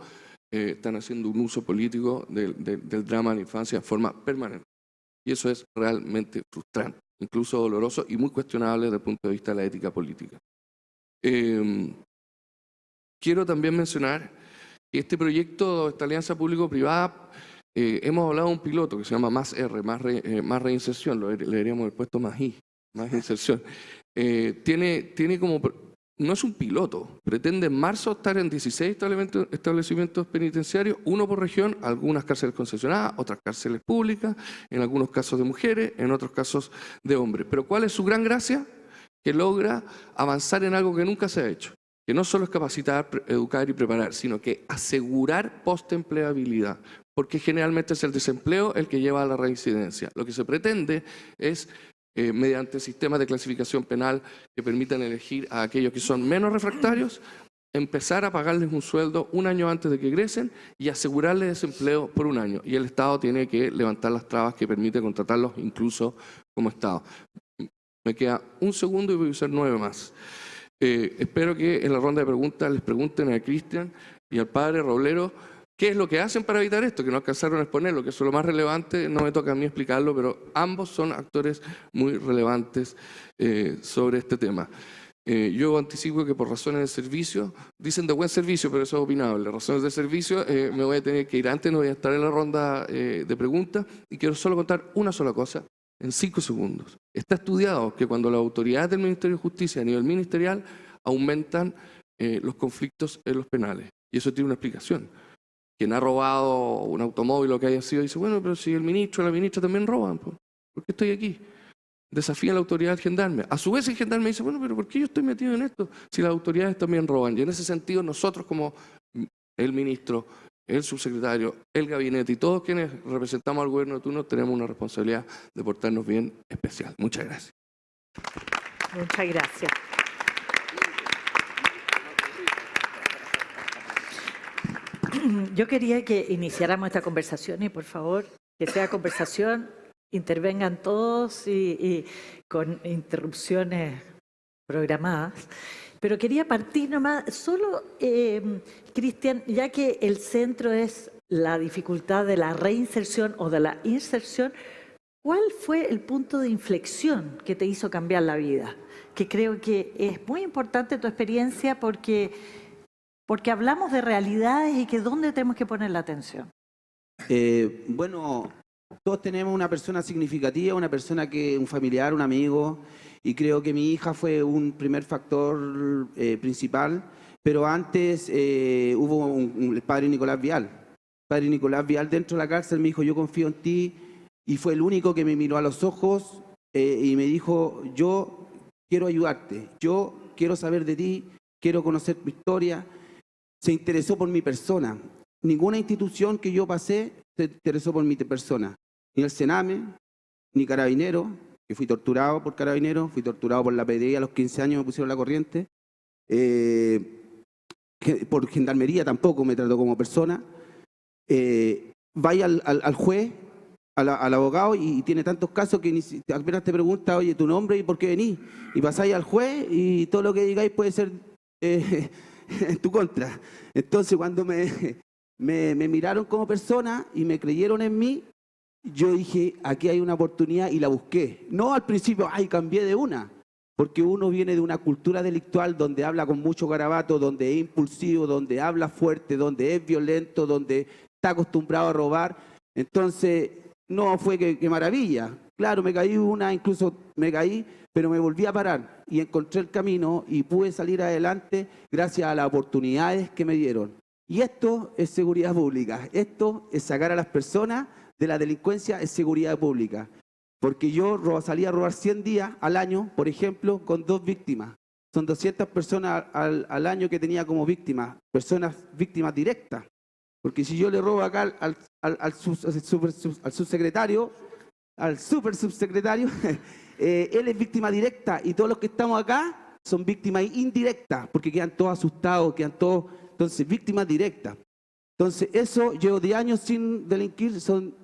están haciendo un uso político del drama de la infancia de forma permanente. Y eso es realmente frustrante, incluso doloroso y muy cuestionable desde el punto de vista de la ética política. Quiero también mencionar que este proyecto, esta alianza público-privada, hemos hablado de un piloto que se llama Más R, más reinserción, le deberíamos haber puesto más I, más inserción. Tiene como, no es un piloto, pretende en marzo estar en 16 establecimientos penitenciarios, 1 por región, algunas cárceles concesionadas, otras cárceles públicas, en algunos casos de mujeres, en otros casos de hombres. Pero ¿cuál es su gran gracia? Que logra avanzar en algo que nunca se ha hecho, que no solo es capacitar, educar y preparar, sino que asegurar postempleabilidad, porque generalmente es el desempleo el que lleva a la reincidencia. Lo que se pretende es, mediante sistemas de clasificación penal que permitan elegir a aquellos que son menos refractarios, empezar a pagarles un sueldo 1 año antes de que egresen y asegurarles desempleo por 1 año. Y el Estado tiene que levantar las trabas que permiten contratarlos incluso como Estado. Me queda 1 segundo y voy a usar 9 más. Espero que en la ronda de preguntas les pregunten a Cristian y al padre Roblero qué es lo que hacen para evitar esto, que no alcanzaron a exponerlo, que eso es lo más relevante. No me toca a mí explicarlo, pero ambos son actores muy relevantes sobre este tema. Yo anticipo que por razones de servicio, dicen de buen servicio, pero eso es opinable, razones de servicio, me voy a tener que ir antes, no voy a estar en la ronda de preguntas y quiero solo contar una sola cosa en 5 segundos. Está estudiado que cuando las autoridades del Ministerio de Justicia a nivel ministerial aumentan los conflictos en los penales. Y eso tiene una explicación. Quien ha robado un automóvil o lo que haya sido dice, bueno, pero si el ministro o la ministra también roban, ¿por qué estoy aquí? Desafía a la autoridad del gendarme. A su vez el gendarme dice, bueno, pero ¿por qué yo estoy metido en esto si las autoridades también roban? Y en ese sentido nosotros como el ministro, el subsecretario, el gabinete y todos quienes representamos al gobierno de turno tenemos una responsabilidad de portarnos bien especial. Muchas gracias. Muchas gracias. Yo quería que iniciáramos esta conversación y por favor que sea conversación, intervengan todos y con interrupciones programadas. Pero quería partir nomás, solo, Cristian, ya que el centro es la dificultad de la reinserción o de la inserción, ¿cuál fue el punto de inflexión que te hizo cambiar la vida? Que creo que es muy importante tu experiencia porque hablamos de realidades y que dónde tenemos que poner la atención. Bueno, todos tenemos una persona significativa, una persona un familiar, un amigo, y creo que mi hija fue un primer factor principal, pero antes hubo el padre Nicolás Vial. El padre Nicolás Vial dentro de la cárcel me dijo, yo confío en ti, y fue el único que me miró a los ojos y me dijo, yo quiero ayudarte, yo quiero saber de ti, quiero conocer tu historia. Se interesó por mi persona. Ninguna institución que yo pasé se interesó por mi persona. Ni el Sename, ni Carabinero, que fui torturado por Carabinero, fui torturado por la PDI a los 15 años, me pusieron la corriente. Por Gendarmería tampoco me trató como persona. Vaya al juez, al abogado, y tiene tantos casos que apenas te pregunta, oye, tu nombre y por qué venís. Y pasáis al juez y todo lo que digáis puede ser en tu contra. Entonces, cuando me miraron como persona y me creyeron en mí, yo dije, aquí hay una oportunidad y la busqué. No al principio, ay, cambié de una, porque uno viene de una cultura delictual donde habla con mucho garabato, donde es impulsivo, donde habla fuerte, donde es violento, donde está acostumbrado a robar. Entonces, no fue que maravilla. Claro, me caí incluso me caí, pero me volví a parar y encontré el camino y pude salir adelante gracias a las oportunidades que me dieron. Y esto es seguridad pública, esto es sacar a las personas de la delincuencia, es seguridad pública. Porque yo salía a robar 100 días al año, por ejemplo, con 2 víctimas. Son 200 personas al año que tenía como víctimas, personas víctimas directas. Porque si yo le robo acá al subsecretario, al super subsecretario, él es víctima directa y todos los que estamos acá son víctimas indirectas, porque quedan todos asustados, quedan todos, entonces, víctimas directas. Entonces, eso, llevo 10 años sin delinquir, son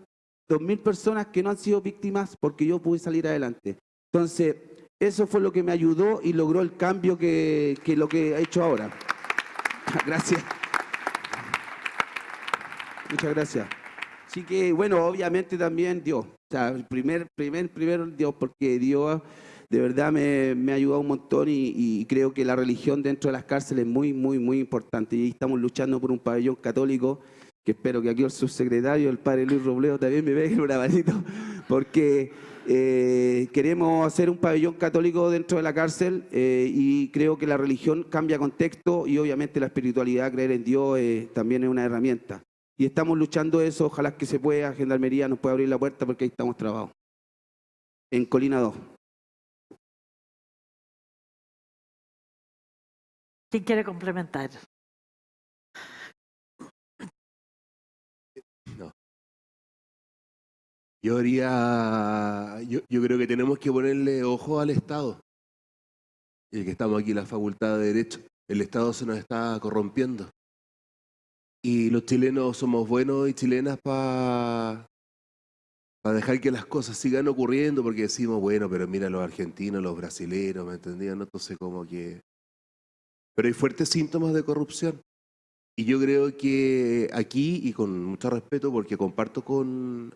2.000 personas que no han sido víctimas porque yo pude salir adelante. Entonces, eso fue lo que me ayudó y logró el cambio que lo que he hecho ahora. Gracias. Muchas gracias. Así que, bueno, obviamente también Dios. O sea, el primer Dios, porque Dios de verdad me ha ayudado un montón y creo que la religión dentro de las cárceles es muy, muy, muy importante. Y estamos luchando por un pabellón católico, que espero que aquí el subsecretario, el padre Luis Robledo, también me pegue un abanito, porque queremos hacer un pabellón católico dentro de la cárcel y creo que la religión cambia contexto y obviamente la espiritualidad, creer en Dios, también es una herramienta. Y estamos luchando eso, ojalá que se pueda, Gendarmería nos pueda abrir la puerta porque ahí estamos trabados. En Colina 2. ¿Quién quiere complementar? No. Yo creo que tenemos que ponerle ojo al Estado. Y que estamos aquí en la Facultad de Derecho. El Estado se nos está corrompiendo. Y los chilenos somos buenos y chilenas para dejar que las cosas sigan ocurriendo, porque decimos, bueno, pero mira los argentinos, los brasileños, ¿me entendían? Entonces como que... Pero hay fuertes síntomas de corrupción. Y yo creo que aquí, y con mucho respeto, porque comparto con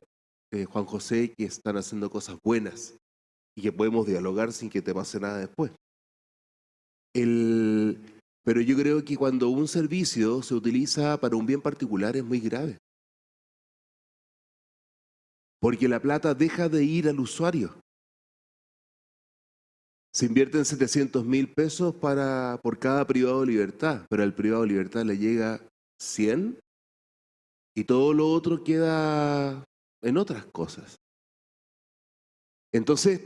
Juan José que están haciendo cosas buenas y que podemos dialogar sin que te pase nada después. Pero yo creo que cuando un servicio se utiliza para un bien particular es muy grave. Porque la plata deja de ir al usuario. Se invierten 700.000 pesos por cada privado de libertad, pero al privado de libertad le llega 100 y todo lo otro queda en otras cosas. Entonces,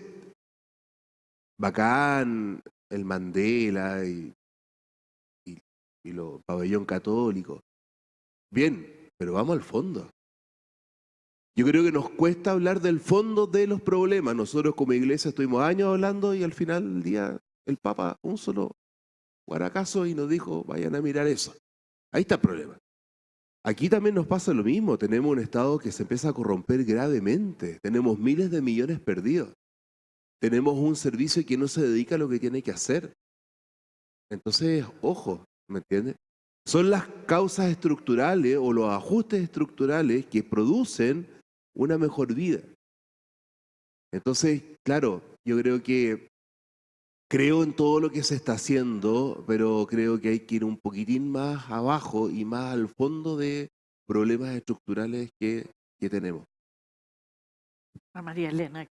bacán el Mandela y los pabellón católico. Bien, pero vamos al fondo. Yo creo que nos cuesta hablar del fondo de los problemas. Nosotros como iglesia estuvimos años hablando y al final del día el Papa un solo guaracazo y nos dijo, vayan a mirar eso. Ahí está el problema. Aquí también nos pasa lo mismo. Tenemos un Estado que se empieza a corromper gravemente. Tenemos miles de millones perdidos. Tenemos un servicio que no se dedica a lo que tiene que hacer. Entonces, ojo, ¿me entiendes? Son las causas estructurales o los ajustes estructurales que producen una mejor vida. Entonces, claro, yo creo en todo lo que se está haciendo, pero creo que hay que ir un poquitín más abajo y más al fondo de problemas estructurales que tenemos. A María Elena.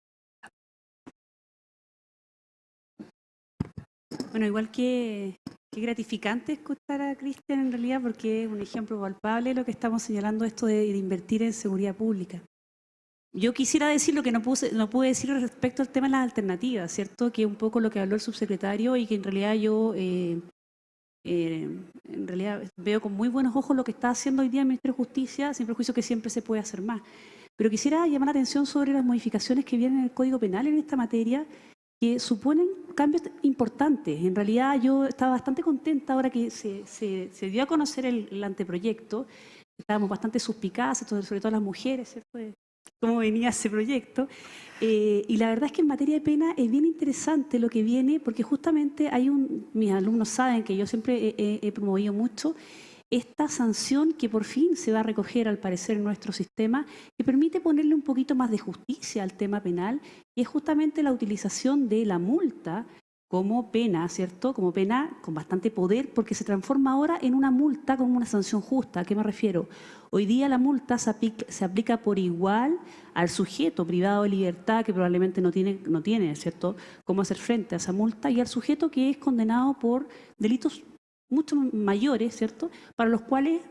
Bueno, igual que gratificante escuchar a Cristian en realidad, porque es un ejemplo palpable lo que estamos señalando, esto de invertir en seguridad pública. Yo quisiera decir lo que no pude decir respecto al tema de las alternativas, ¿cierto? Que es un poco lo que habló el subsecretario y que en realidad yo en realidad veo con muy buenos ojos lo que está haciendo hoy día el Ministerio de Justicia, sin perjuicio que siempre se puede hacer más. Pero quisiera llamar la atención sobre las modificaciones que vienen en el Código Penal en esta materia, que suponen cambios importantes. En realidad yo estaba bastante contenta ahora que se dio a conocer el anteproyecto. Estábamos bastante suspicaces, sobre todo las mujeres, ¿cierto? De cómo venía ese proyecto. Y la verdad es que en materia de pena es bien interesante lo que viene, porque justamente mis alumnos saben que yo siempre he promovido mucho esta sanción que por fin se va a recoger, al parecer, en nuestro sistema, que permite ponerle un poquito más de justicia al tema penal, y es justamente la utilización de la multa como pena, ¿cierto? Como pena con bastante poder, porque se transforma ahora en una multa como una sanción justa. ¿A qué me refiero? Hoy día la multa se aplica por igual al sujeto privado de libertad, que probablemente no tiene, ¿cierto?, cómo hacer frente a esa multa, y al sujeto que es condenado por delitos mucho mayores, ¿cierto?, para los cuales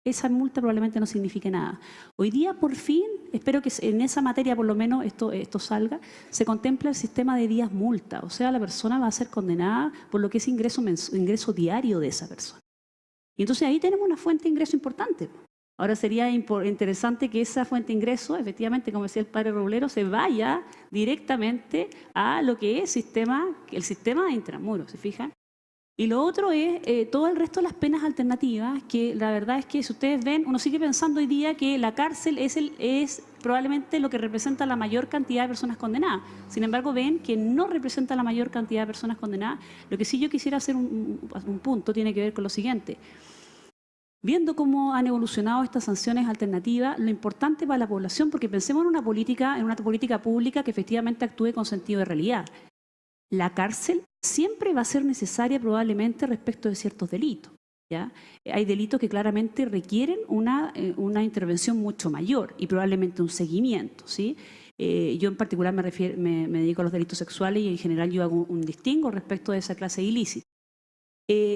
esa multa probablemente no signifique nada. Hoy día, por fin, espero que en esa materia por lo menos esto salga, se contempla el sistema de días multa, o sea, la persona va a ser condenada por lo que es ingreso diario de esa persona. Y entonces ahí tenemos una fuente de ingreso importante. Ahora sería interesante que esa fuente de ingreso, efectivamente, como decía el padre Roblero, se vaya directamente a lo que es el sistema de intramuros, ¿se fijan? Y lo otro es todo el resto de las penas alternativas, que la verdad es que si ustedes ven, uno sigue pensando hoy día que la cárcel es probablemente lo que representa la mayor cantidad de personas condenadas. Sin embargo, ven que no representa la mayor cantidad de personas condenadas. Lo que sí yo quisiera hacer un punto tiene que ver con lo siguiente. Viendo cómo han evolucionado estas sanciones alternativas, lo importante para la población, porque pensemos en una política pública que efectivamente actúe con sentido de realidad. La cárcel siempre va a ser necesaria probablemente respecto de ciertos delitos, ¿ya? Hay delitos que claramente requieren una intervención mucho mayor y probablemente un seguimiento, ¿sí? Yo en particular me dedico a los delitos sexuales y en general yo hago un distingo respecto de esa clase de ilícitos.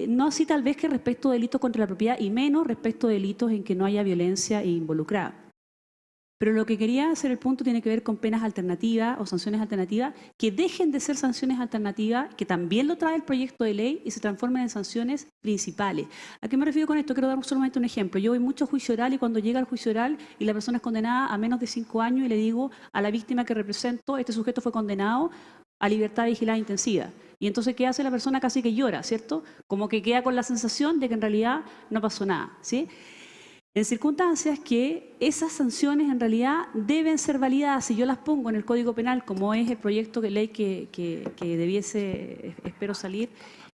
No así tal vez que respecto de delitos contra la propiedad y menos respecto de delitos en que no haya violencia involucrada. Pero lo que quería hacer el punto tiene que ver con penas alternativas o sanciones alternativas que dejen de ser sanciones alternativas, que también lo trae el proyecto de ley, y se transformen en sanciones principales. ¿A qué me refiero con esto? Quiero dar solamente un ejemplo. Yo voy mucho a juicio oral y cuando llega al juicio oral y la persona es condenada a menos de 5 años y le digo a la víctima que represento, este sujeto fue condenado a libertad vigilada intensiva. Y entonces, ¿qué hace la persona? Casi que llora, ¿cierto? Como que queda con la sensación de que en realidad no pasó nada, ¿sí? En circunstancias que esas sanciones en realidad deben ser validadas. Si yo las pongo en el Código Penal, como es el proyecto de ley que debiese, espero salir,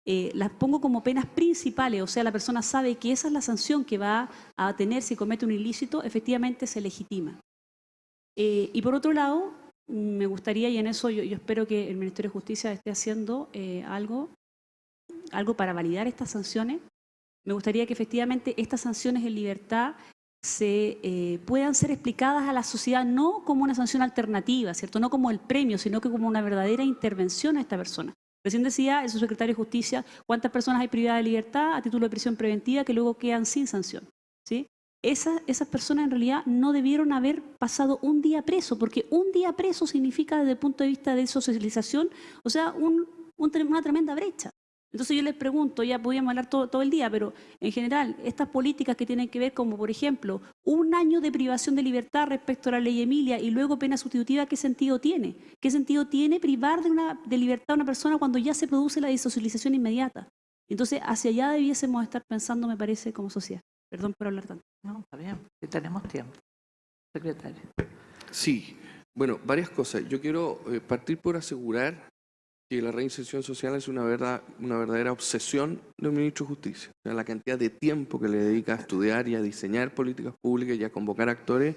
las pongo como penas principales, o sea, la persona sabe que esa es la sanción que va a tener si comete un ilícito, efectivamente se legitima. Y por otro lado, me gustaría, y en eso yo espero que el Ministerio de Justicia esté haciendo algo, algo para validar estas sanciones, me gustaría que efectivamente estas sanciones en libertad puedan ser explicadas a la sociedad no como una sanción alternativa, ¿cierto? No como el premio, sino que como una verdadera intervención a esta persona. Recién decía el subsecretario de Justicia cuántas personas hay privadas de libertad a título de prisión preventiva que luego quedan sin sanción, ¿sí? Esas personas en realidad no debieron haber pasado un día preso, porque un día preso significa desde el punto de vista de socialización, o sea, una tremenda brecha. Entonces yo les pregunto, ya podíamos hablar todo el día, pero en general, estas políticas que tienen que ver como, por ejemplo, 1 año de privación de libertad respecto a la ley Emilia y luego pena sustitutiva, ¿qué sentido tiene? ¿Qué sentido tiene privar de libertad a una persona cuando ya se produce la disocialización inmediata? Entonces, hacia allá debiésemos estar pensando, me parece, como sociedad. Perdón por hablar tanto. No, está bien, si tenemos tiempo. Secretario. Sí, bueno, varias cosas. Yo quiero partir por asegurar que la reinserción social es una verdadera obsesión del ministro de Justicia. O sea, la cantidad de tiempo que le dedica a estudiar y a diseñar políticas públicas y a convocar actores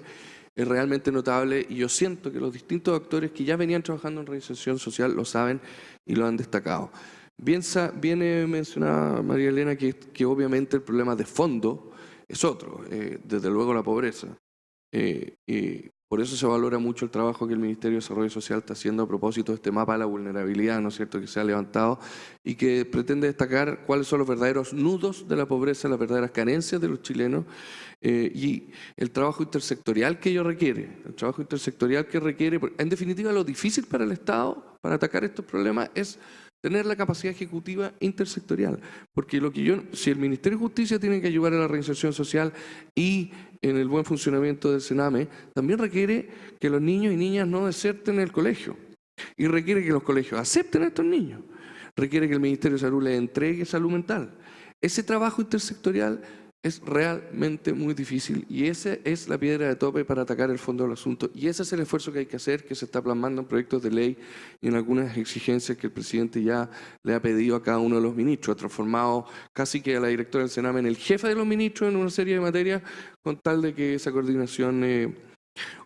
es realmente notable, y yo siento que los distintos actores que ya venían trabajando en reinserción social lo saben y lo han destacado. Viene mencionada María Elena que obviamente el problema de fondo es otro, desde luego la pobreza. Y por eso se valora mucho el trabajo que el Ministerio de Desarrollo Social está haciendo a propósito de este mapa de la vulnerabilidad, ¿no es cierto?, que se ha levantado y que pretende destacar cuáles son los verdaderos nudos de la pobreza, las verdaderas carencias de los chilenos y el trabajo intersectorial que ello requiere. El trabajo intersectorial que requiere, en definitiva, lo difícil para el Estado para atacar estos problemas es tener la capacidad ejecutiva intersectorial, porque si el Ministerio de Justicia tiene que ayudar a la reinserción social y en el buen funcionamiento del Sename, también requiere que los niños y niñas no deserten el colegio, y requiere que los colegios acepten a estos niños, requiere que el Ministerio de Salud les entregue salud mental. Ese trabajo intersectorial es realmente muy difícil y esa es la piedra de tope para atacar el fondo del asunto, y ese es el esfuerzo que hay que hacer, que se está plasmando en proyectos de ley y en algunas exigencias que el presidente ya le ha pedido a cada uno de los ministros. Ha transformado casi que a la directora del Sename en el jefe de los ministros en una serie de materias con tal de que esa coordinación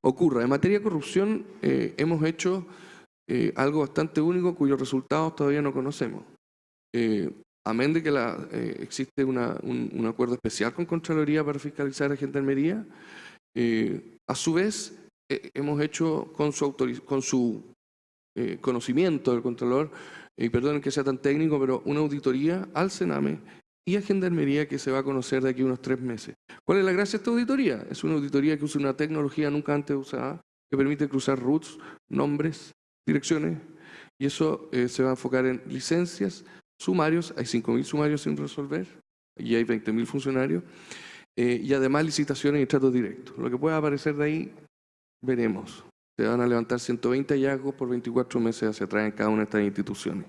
ocurra. En materia de corrupción hemos hecho algo bastante único cuyos resultados todavía no conocemos. Amén de que existe un acuerdo especial con Contraloría para fiscalizar a Gendarmería, a su vez hemos hecho con su conocimiento del Contralor, y perdonen que sea tan técnico, pero una auditoría al Sename y a Gendarmería que se va a conocer de aquí a unos 3 meses. ¿Cuál es la gracia de esta auditoría? Es una auditoría que usa una tecnología nunca antes usada, que permite cruzar RUTs, nombres, direcciones, y eso se va a enfocar en licencias, sumarios. Hay 5.000 sumarios sin resolver y hay 20.000 funcionarios, y además licitaciones y tratos directos. Lo que pueda aparecer de ahí, veremos. Se van a levantar 120 hallazgos por 24 meses hacia atrás en cada una de estas instituciones.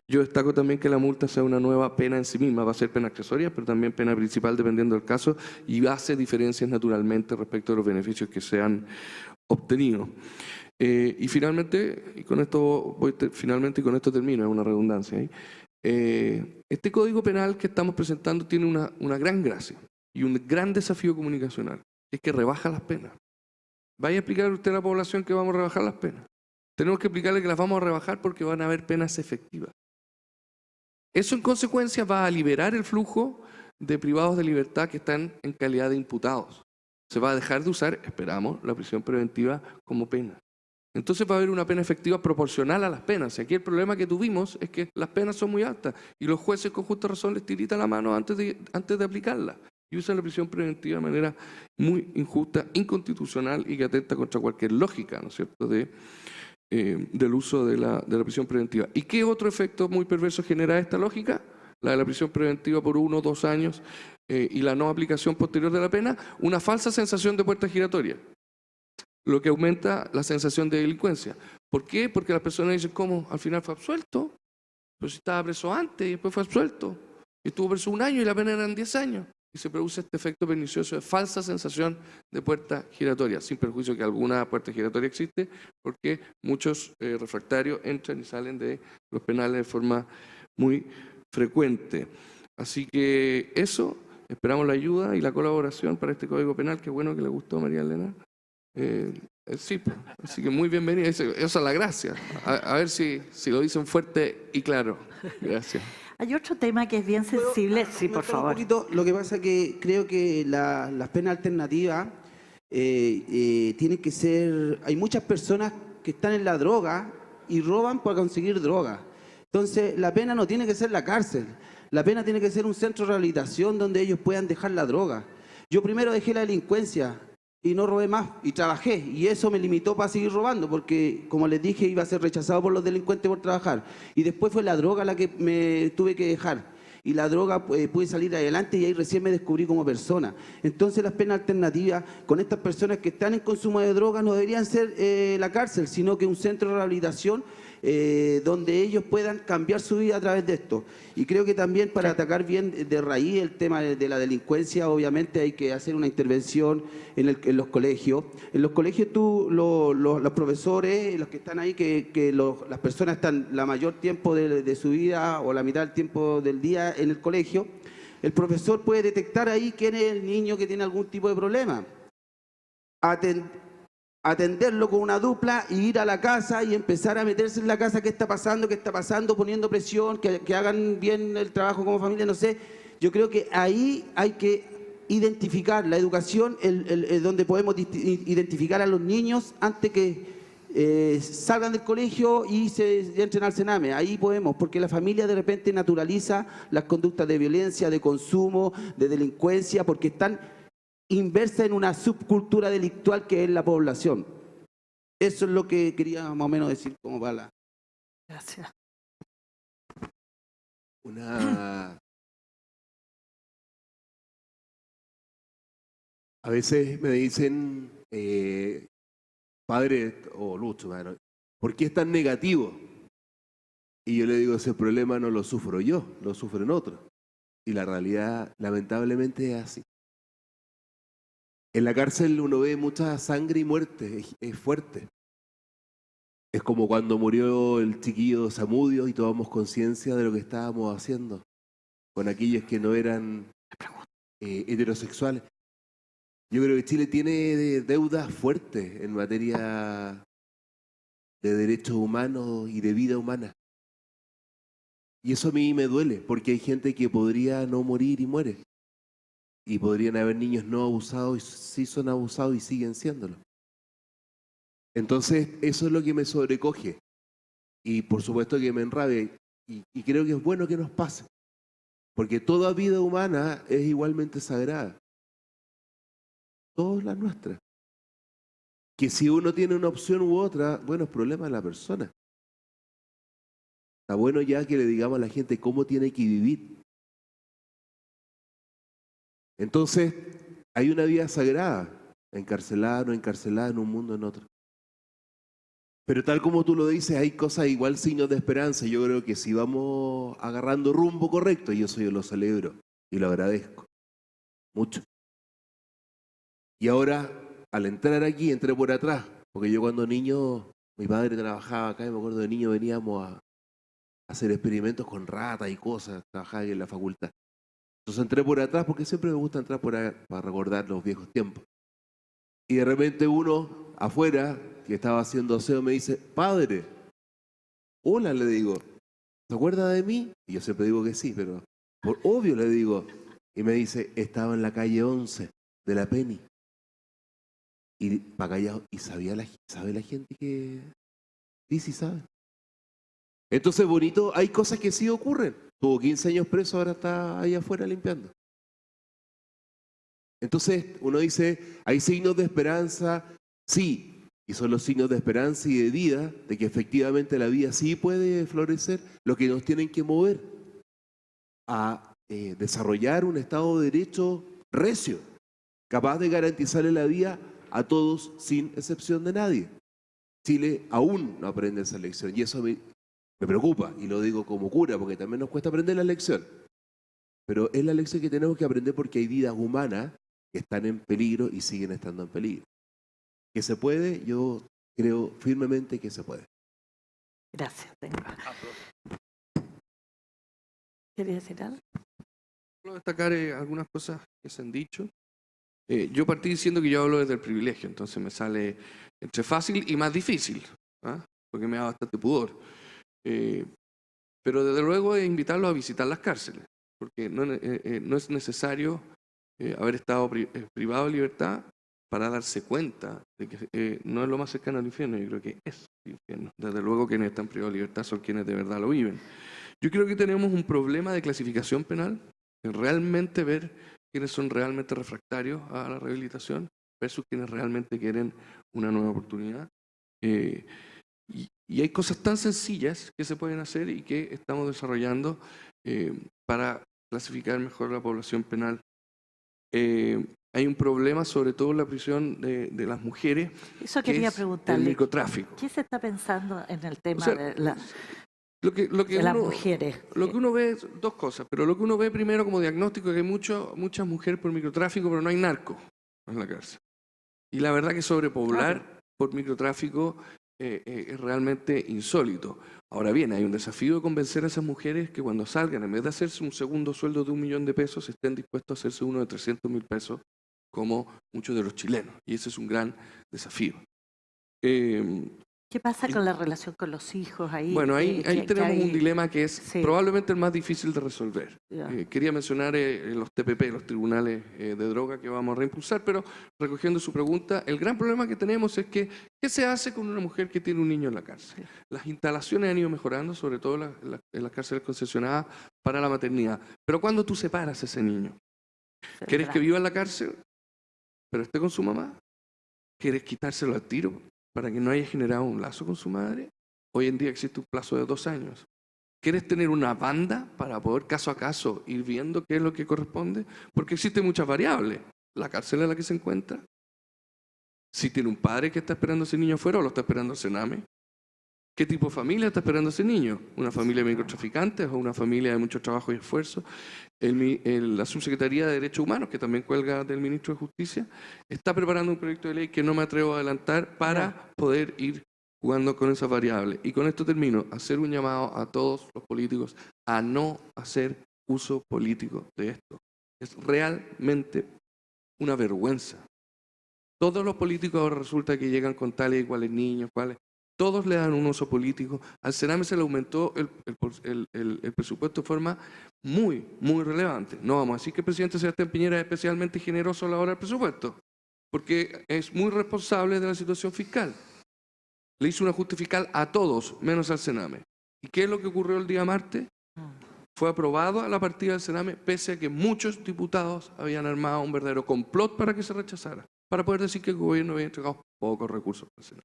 Yo destaco también que la multa sea una nueva pena en sí misma, va a ser pena accesoria, pero también pena principal dependiendo del caso, y hace diferencias naturalmente respecto a los beneficios que se han obtenido. Y finalmente, y con esto termino, es una redundancia ahí. Este Código Penal que estamos presentando tiene una gran gracia y un gran desafío comunicacional, es que rebaja las penas. Vaya a explicarle usted a la población que vamos a rebajar las penas. Tenemos que explicarle que las vamos a rebajar porque van a haber penas efectivas. Eso en consecuencia va a liberar el flujo de privados de libertad que están en calidad de imputados. Se va a dejar de usar, esperamos, la prisión preventiva como pena. Entonces va a haber una pena efectiva proporcional a las penas. Y aquí el problema que tuvimos es que las penas son muy altas y los jueces con justa razón les tiritan la mano antes de aplicarlas y usan la prisión preventiva de manera muy injusta, inconstitucional y que atenta contra cualquier lógica, ¿no es cierto?, del uso de la prisión preventiva. ¿Y qué otro efecto muy perverso genera esta lógica? La de la prisión preventiva por 1 o 2 años y la no aplicación posterior de la pena, una falsa sensación de puerta giratoria, lo que aumenta la sensación de delincuencia. ¿Por qué? Porque las personas dicen, ¿cómo? Al final fue absuelto, pero si estaba preso antes y después fue absuelto, y estuvo preso 1 año y la pena eran 10 años. Y se produce este efecto pernicioso de falsa sensación de puerta giratoria, sin perjuicio que alguna puerta giratoria existe, porque muchos refractarios entran y salen de los penales de forma muy frecuente. Así que eso, esperamos la ayuda y la colaboración para este Código Penal. Qué bueno que le gustó, María Elena. Sí, pues. Así que muy bienvenida. Esa es la gracia. A ver si lo dicen fuerte y claro. Gracias. Hay otro tema que es bien sensible. Sí, por Comentar un favor. poquito, lo que pasa que creo que las penas alternativas tienen que ser... Hay muchas personas que están en la droga y roban para conseguir droga. Entonces, la pena no tiene que ser la cárcel. La pena tiene que ser un centro de rehabilitación donde ellos puedan dejar la droga. Yo primero dejé la delincuencia y no robé más y trabajé, y eso me limitó para seguir robando, porque como les dije iba a ser rechazado por los delincuentes por trabajar, y después fue la droga la que me tuve que dejar, y la droga pude salir adelante y ahí recién me descubrí como persona. Entonces las penas alternativas con estas personas que están en consumo de drogas no deberían ser la cárcel, sino que un centro de rehabilitación donde ellos puedan cambiar su vida a través de esto. Y creo que también para atacar bien de raíz el tema de la delincuencia, obviamente hay que hacer una intervención en los colegios. En los colegios los profesores, los que están ahí, las personas están la mayor tiempo de su vida o la mitad del tiempo del día en el colegio, el profesor puede detectar ahí quién es el niño que tiene algún tipo de problema. Atenderlo con una dupla y ir a la casa y empezar a meterse en la casa, qué está pasando, poniendo presión, que hagan bien el trabajo como familia, no sé. Yo creo que ahí hay que identificar la educación, donde podemos identificar a los niños antes que salgan del colegio y se entren al Sename. Ahí podemos, porque la familia de repente naturaliza las conductas de violencia, de consumo, de delincuencia, porque están inversa en una subcultura delictual que es la población. Eso es lo que quería más o menos decir como para la... Gracias. A veces me dicen, padre o Lucho, ¿por qué es tan negativo? Y yo le digo, ese problema no lo sufro yo, lo sufren otros. Y la realidad, lamentablemente, es así. En la cárcel uno ve mucha sangre y muerte, es fuerte. Es como cuando murió el chiquillo Zamudio y tomamos conciencia de lo que estábamos haciendo con aquellos que no eran heterosexuales. Yo creo que Chile tiene deudas fuertes en materia de derechos humanos y de vida humana. Y eso a mí me duele, porque hay gente que podría no morir y muere. Y podrían haber niños no abusados y sí son abusados y siguen siéndolo. Entonces, eso es lo que me sobrecoge. Y por supuesto que me enrabia. Y creo que es bueno que nos pase. Porque toda vida humana es igualmente sagrada. Todas las nuestras. Que si uno tiene una opción u otra, bueno, es problema de la persona. Está bueno ya que le digamos a la gente cómo tiene que vivir. Entonces, hay una vida sagrada, encarcelada o no encarcelada en un mundo o en otro. Pero tal como tú lo dices, hay cosas igual signos de esperanza. Yo creo que si vamos agarrando rumbo correcto, y eso yo lo celebro y lo agradezco mucho. Y ahora, al entrar aquí, entré por atrás, porque yo cuando niño, mi padre trabajaba acá y me acuerdo de niño veníamos a hacer experimentos con ratas y cosas, trabajaba en la facultad. Entonces entré por atrás porque siempre me gusta entrar por ahí para recordar los viejos tiempos. Y de repente uno afuera, que estaba haciendo aseo, me dice, padre, hola, le digo, ¿se acuerda de mí? Y yo siempre digo que sí, pero por obvio le digo. Y me dice, estaba en la calle 11 de la Penny. Y para callado, ¿y sabe la gente que...? Sí sabe. Entonces, bonito, hay cosas que sí ocurren. Tuvo 15 años preso, ahora está ahí afuera limpiando. Entonces, uno dice, hay signos de esperanza, sí, y son los signos de esperanza y de vida, de que efectivamente la vida sí puede florecer, lo que nos tienen que mover a desarrollar un Estado de Derecho recio, capaz de garantizarle la vida a todos sin excepción de nadie. Chile aún no aprende esa lección y eso me preocupa, y lo digo como cura, porque también nos cuesta aprender la lección. Pero es la lección que tenemos que aprender porque hay vidas humanas que están en peligro y siguen estando en peligro. ¿Que se puede? Yo creo firmemente que se puede. Gracias. ¿Quería decir algo? Quiero destacar algunas cosas que se han dicho. Yo partí diciendo que yo hablo desde el privilegio, entonces me sale entre fácil y más difícil, ¿ah? Porque me da bastante pudor. Pero desde luego es invitarlos a visitar las cárceles, porque no es necesario haber estado privado de libertad para darse cuenta de que no es lo más cercano al infierno. Yo creo que es el infierno. Desde luego quienes están privados de libertad son quienes de verdad lo viven. Yo creo que tenemos un problema de clasificación penal, en realmente ver quiénes son realmente refractarios a la rehabilitación versus quienes realmente quieren una nueva oportunidad. Y hay cosas tan sencillas que se pueden hacer y que estamos desarrollando para clasificar mejor la población penal. Hay un problema, sobre todo en la prisión de las mujeres, Eso que quería es preguntarle. el microtráfico. ¿Qué se está pensando en el tema O sea, de Lo que las uno, mujeres? Lo que uno ve es dos cosas, pero lo que uno ve primero como diagnóstico es que hay muchas mujeres por microtráfico, pero no hay narco en la cárcel. Y la verdad que sobrepoblar por microtráfico es realmente insólito. Ahora bien, hay un desafío de convencer a esas mujeres que cuando salgan, en vez de hacerse un segundo sueldo de $1 millón, estén dispuestos a hacerse uno de 300.000 pesos, como muchos de los chilenos. Y ese es un gran desafío. ¿Qué pasa con la relación con los hijos ahí? Bueno, ahí tenemos un dilema que es Sí. probablemente el más difícil de resolver. Ya. Quería mencionar los TPP, los tribunales de droga que vamos a reimpulsar, pero recogiendo su pregunta, el gran problema que tenemos es que ¿qué se hace con una mujer que tiene un niño en la cárcel? Sí. Las instalaciones han ido mejorando, sobre todo en las cárceles concesionadas para la maternidad. Pero ¿cuándo tú separas a ese niño? ¿Quieres que viva en la cárcel, pero esté con su mamá? ¿Quieres quitárselo al tiro para que no haya generado un lazo con su madre? Hoy en día existe un plazo de 2 años. ¿Quieres tener una banda para poder caso a caso ir viendo qué es lo que corresponde? Porque existen muchas variables. La cárcel en la que se encuentra, si tiene un padre que está esperando a ese niño afuera o lo está esperando el Sename. ¿Qué tipo de familia está esperando a ese niño? ¿Una familia de microtraficantes o una familia de mucho trabajo y esfuerzo? La Subsecretaría de Derechos Humanos, que también cuelga del Ministro de Justicia, está preparando un proyecto de ley que no me atrevo a adelantar para poder ir jugando con esas variables. Y con esto termino, hacer un llamado a todos los políticos a no hacer uso político de esto. Es realmente una vergüenza. Todos los políticos ahora resulta que llegan con tales y cuales niños, todos le dan un uso político. Al Sename se le aumentó el presupuesto de forma muy, muy relevante. No vamos a decir que el presidente Sebastián Piñera es especialmente generoso a la hora del presupuesto, porque es muy responsable de la situación fiscal. Le hizo un ajuste fiscal a todos, menos al Sename. ¿Y qué es lo que ocurrió el día martes? Fue aprobado la partida del Sename, pese a que muchos diputados habían armado un verdadero complot para que se rechazara, para poder decir que el gobierno había entregado pocos recursos al Sename.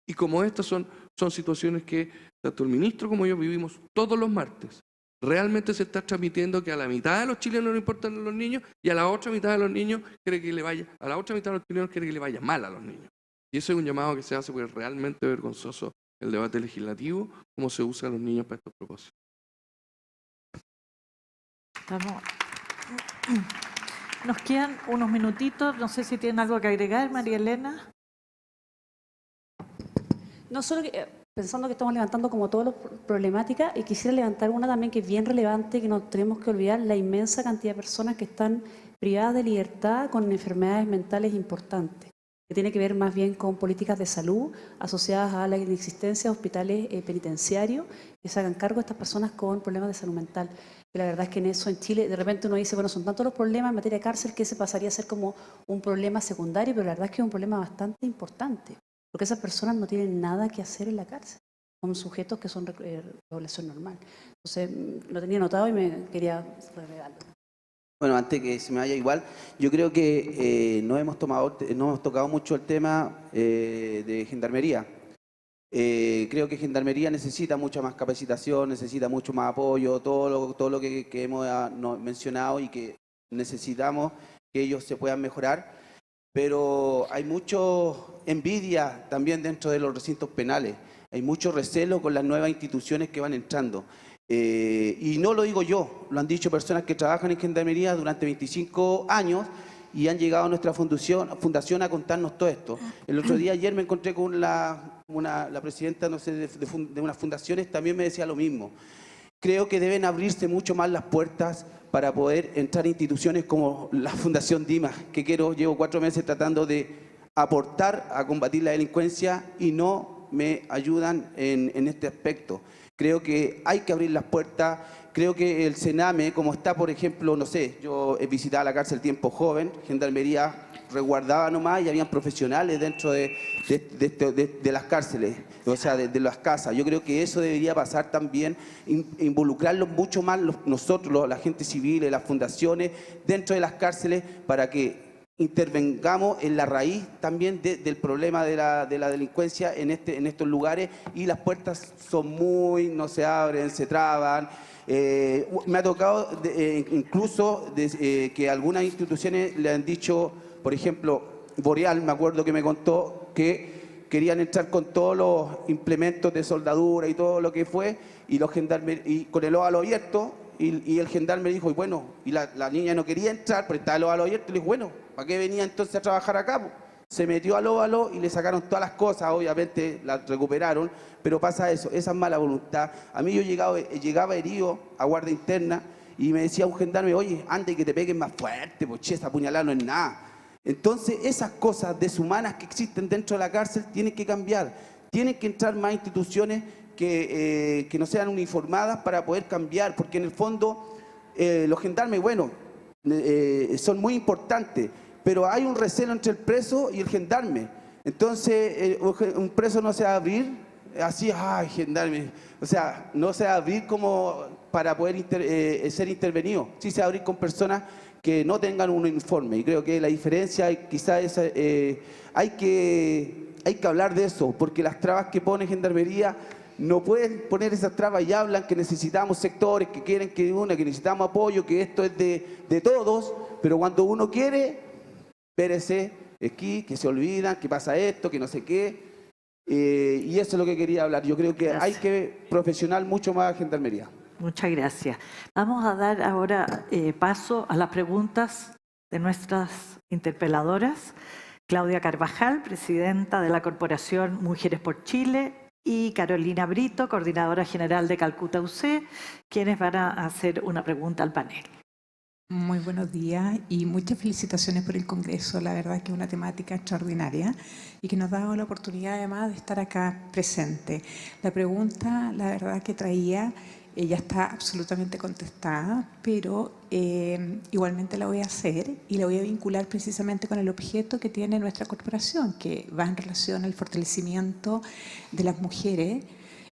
Y como estas son situaciones que tanto el ministro como yo vivimos todos los martes. Realmente se está transmitiendo que a la mitad de los chilenos no importan los niños y a la otra mitad de los niños quiere que le vaya, a la otra mitad de los chilenos quiere que le vaya mal a los niños. Y eso es un llamado que se hace porque es realmente vergonzoso el debate legislativo, cómo se usan los niños para estos propósitos. Nos quedan unos minutitos, no sé si tienen algo que agregar, María Elena. No solo pensando que estamos levantando como todas las problemáticas, y quisiera levantar una también que es bien relevante, que no tenemos que olvidar, la inmensa cantidad de personas que están privadas de libertad con enfermedades mentales importantes, que tiene que ver más bien con políticas de salud asociadas a la inexistencia de hospitales penitenciarios que se hagan cargo de estas personas con problemas de salud mental. Y la verdad es que en eso en Chile de repente uno dice, bueno, son tantos los problemas en materia de cárcel que ese pasaría a ser como un problema secundario, pero la verdad es que es un problema bastante importante. Porque esas personas no tienen nada que hacer en la cárcel. Son sujetos que son población normal. Entonces, lo tenía notado y me quería revelarlo. Bueno, antes que se me vaya igual, yo creo que no hemos tocado mucho el tema de Gendarmería. Creo que Gendarmería necesita mucha más capacitación, necesita mucho más apoyo, todo lo que hemos mencionado y que necesitamos que ellos se puedan mejorar. Pero hay mucho envidia también dentro de los recintos penales, hay mucho recelo con las nuevas instituciones que van entrando. Y no lo digo yo, lo han dicho personas que trabajan en Gendarmería durante 25 años y han llegado a nuestra fundación a contarnos todo esto. El otro día, ayer me encontré con la presidenta, no sé, de unas fundaciones, también me decía lo mismo. creo que deben abrirse mucho más las puertas para poder entrar a instituciones como la Fundación Dimas, que llevo 4 meses tratando de aportar a combatir la delincuencia y no me ayudan en este aspecto. Creo que hay que abrir las puertas. Creo que el Sename, como está, por ejemplo, no sé, yo he visitado la cárcel tiempo joven, Gendarmería resguardaba nomás y habían profesionales dentro de las cárceles, o sea, de las casas. Yo creo que eso debería pasar también, involucrarlos mucho más nosotros, la gente civil, las fundaciones, dentro de las cárceles, para que intervengamos en la raíz también del problema de la delincuencia en estos lugares, y las puertas son no se abren, se traban. Me ha tocado incluso que algunas instituciones le han dicho, por ejemplo, Boreal, me acuerdo que me contó que querían entrar con todos los implementos de soldadura y todo lo que fue, y los gendarmes, y con el óvalo abierto, y el gendarme dijo, y bueno, y la niña no quería entrar, pero estaba el óvalo abierto, y le dijo, bueno, ¿para qué venía entonces a trabajar acá? Se metió al óvalo y le sacaron todas las cosas, obviamente las recuperaron, pero pasa eso, esa mala voluntad. A mí yo llegaba herido a guardia interna y me decía un gendarme, oye, anda y que te peguen más fuerte, pues che, esa puñalada no es nada. Entonces esas cosas deshumanas que existen dentro de la cárcel tienen que cambiar, tienen que entrar más instituciones que no sean uniformadas para poder cambiar, porque en el fondo los gendarmes, bueno, son muy importantes, pero hay un recelo entre el preso y el gendarme. Entonces, un preso no se va a abrir así, ay, gendarme. O sea, no se va a abrir como para poder ser intervenido. Sí se va a abrir con personas que no tengan un uniforme. Y creo que la diferencia quizás es, hay que hablar de eso, porque las trabas que pone Gendarmería no pueden poner esas trabas y hablan que necesitamos sectores, que quieren que necesitamos apoyo, que esto es de todos, pero cuando uno quiere, espérese, aquí, que se olvidan, que pasa esto, que no sé qué, y eso es lo que quería hablar. Yo creo que Gracias. hay que profesional mucho más Gendarmería. Muchas gracias. Vamos a dar ahora paso a las preguntas de nuestras interpeladoras. Claudia Carvajal, presidenta de la Corporación Mujeres por Chile, y Carolina Brito, coordinadora general de Calcuta UC, quienes van a hacer una pregunta al panel. Muy buenos días y muchas felicitaciones por el Congreso. La verdad que es una temática extraordinaria y que nos da la oportunidad además de estar acá presente. La pregunta, la verdad que traía, ya está absolutamente contestada, pero igualmente la voy a hacer y la voy a vincular precisamente con el objeto que tiene nuestra corporación, que va en relación al fortalecimiento de las mujeres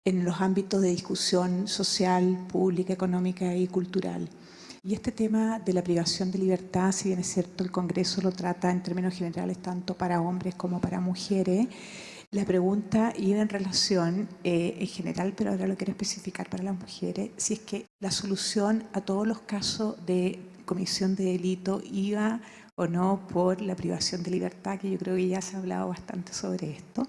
en los ámbitos de discusión social, pública, económica y cultural. Y este tema de la privación de libertad, si bien es cierto el Congreso lo trata en términos generales tanto para hombres como para mujeres, la pregunta iba en relación en general, pero ahora lo quiero especificar para las mujeres, si es que la solución a todos los casos de comisión de delito iba o no por la privación de libertad, que yo creo que ya se ha hablado bastante sobre esto.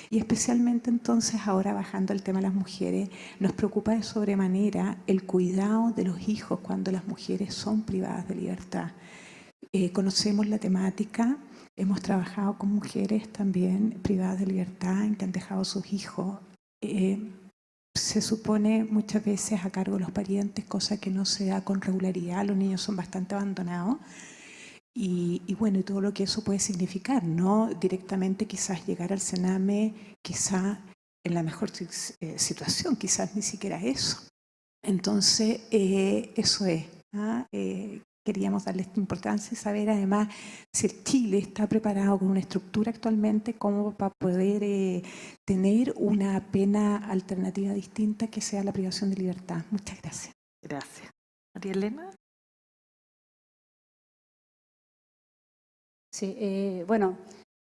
Y especialmente entonces ahora bajando el tema de las mujeres, nos preocupa de sobremanera el cuidado de los hijos cuando las mujeres son privadas de libertad. Conocemos la temática, hemos trabajado con mujeres también privadas de libertad que han dejado a sus hijos. Se supone muchas veces a cargo de los parientes, cosa que no se da con regularidad, los niños son bastante abandonados. Y bueno, y todo lo que eso puede significar, ¿no? Directamente quizás llegar al Sename, quizás en la mejor situación, quizás ni siquiera eso. Entonces, eso es. Queríamos darle esta importancia y saber además si Chile está preparado con una estructura actualmente como para poder tener una pena alternativa distinta que sea la privación de libertad. Muchas gracias. Gracias. María Elena. Sí, bueno,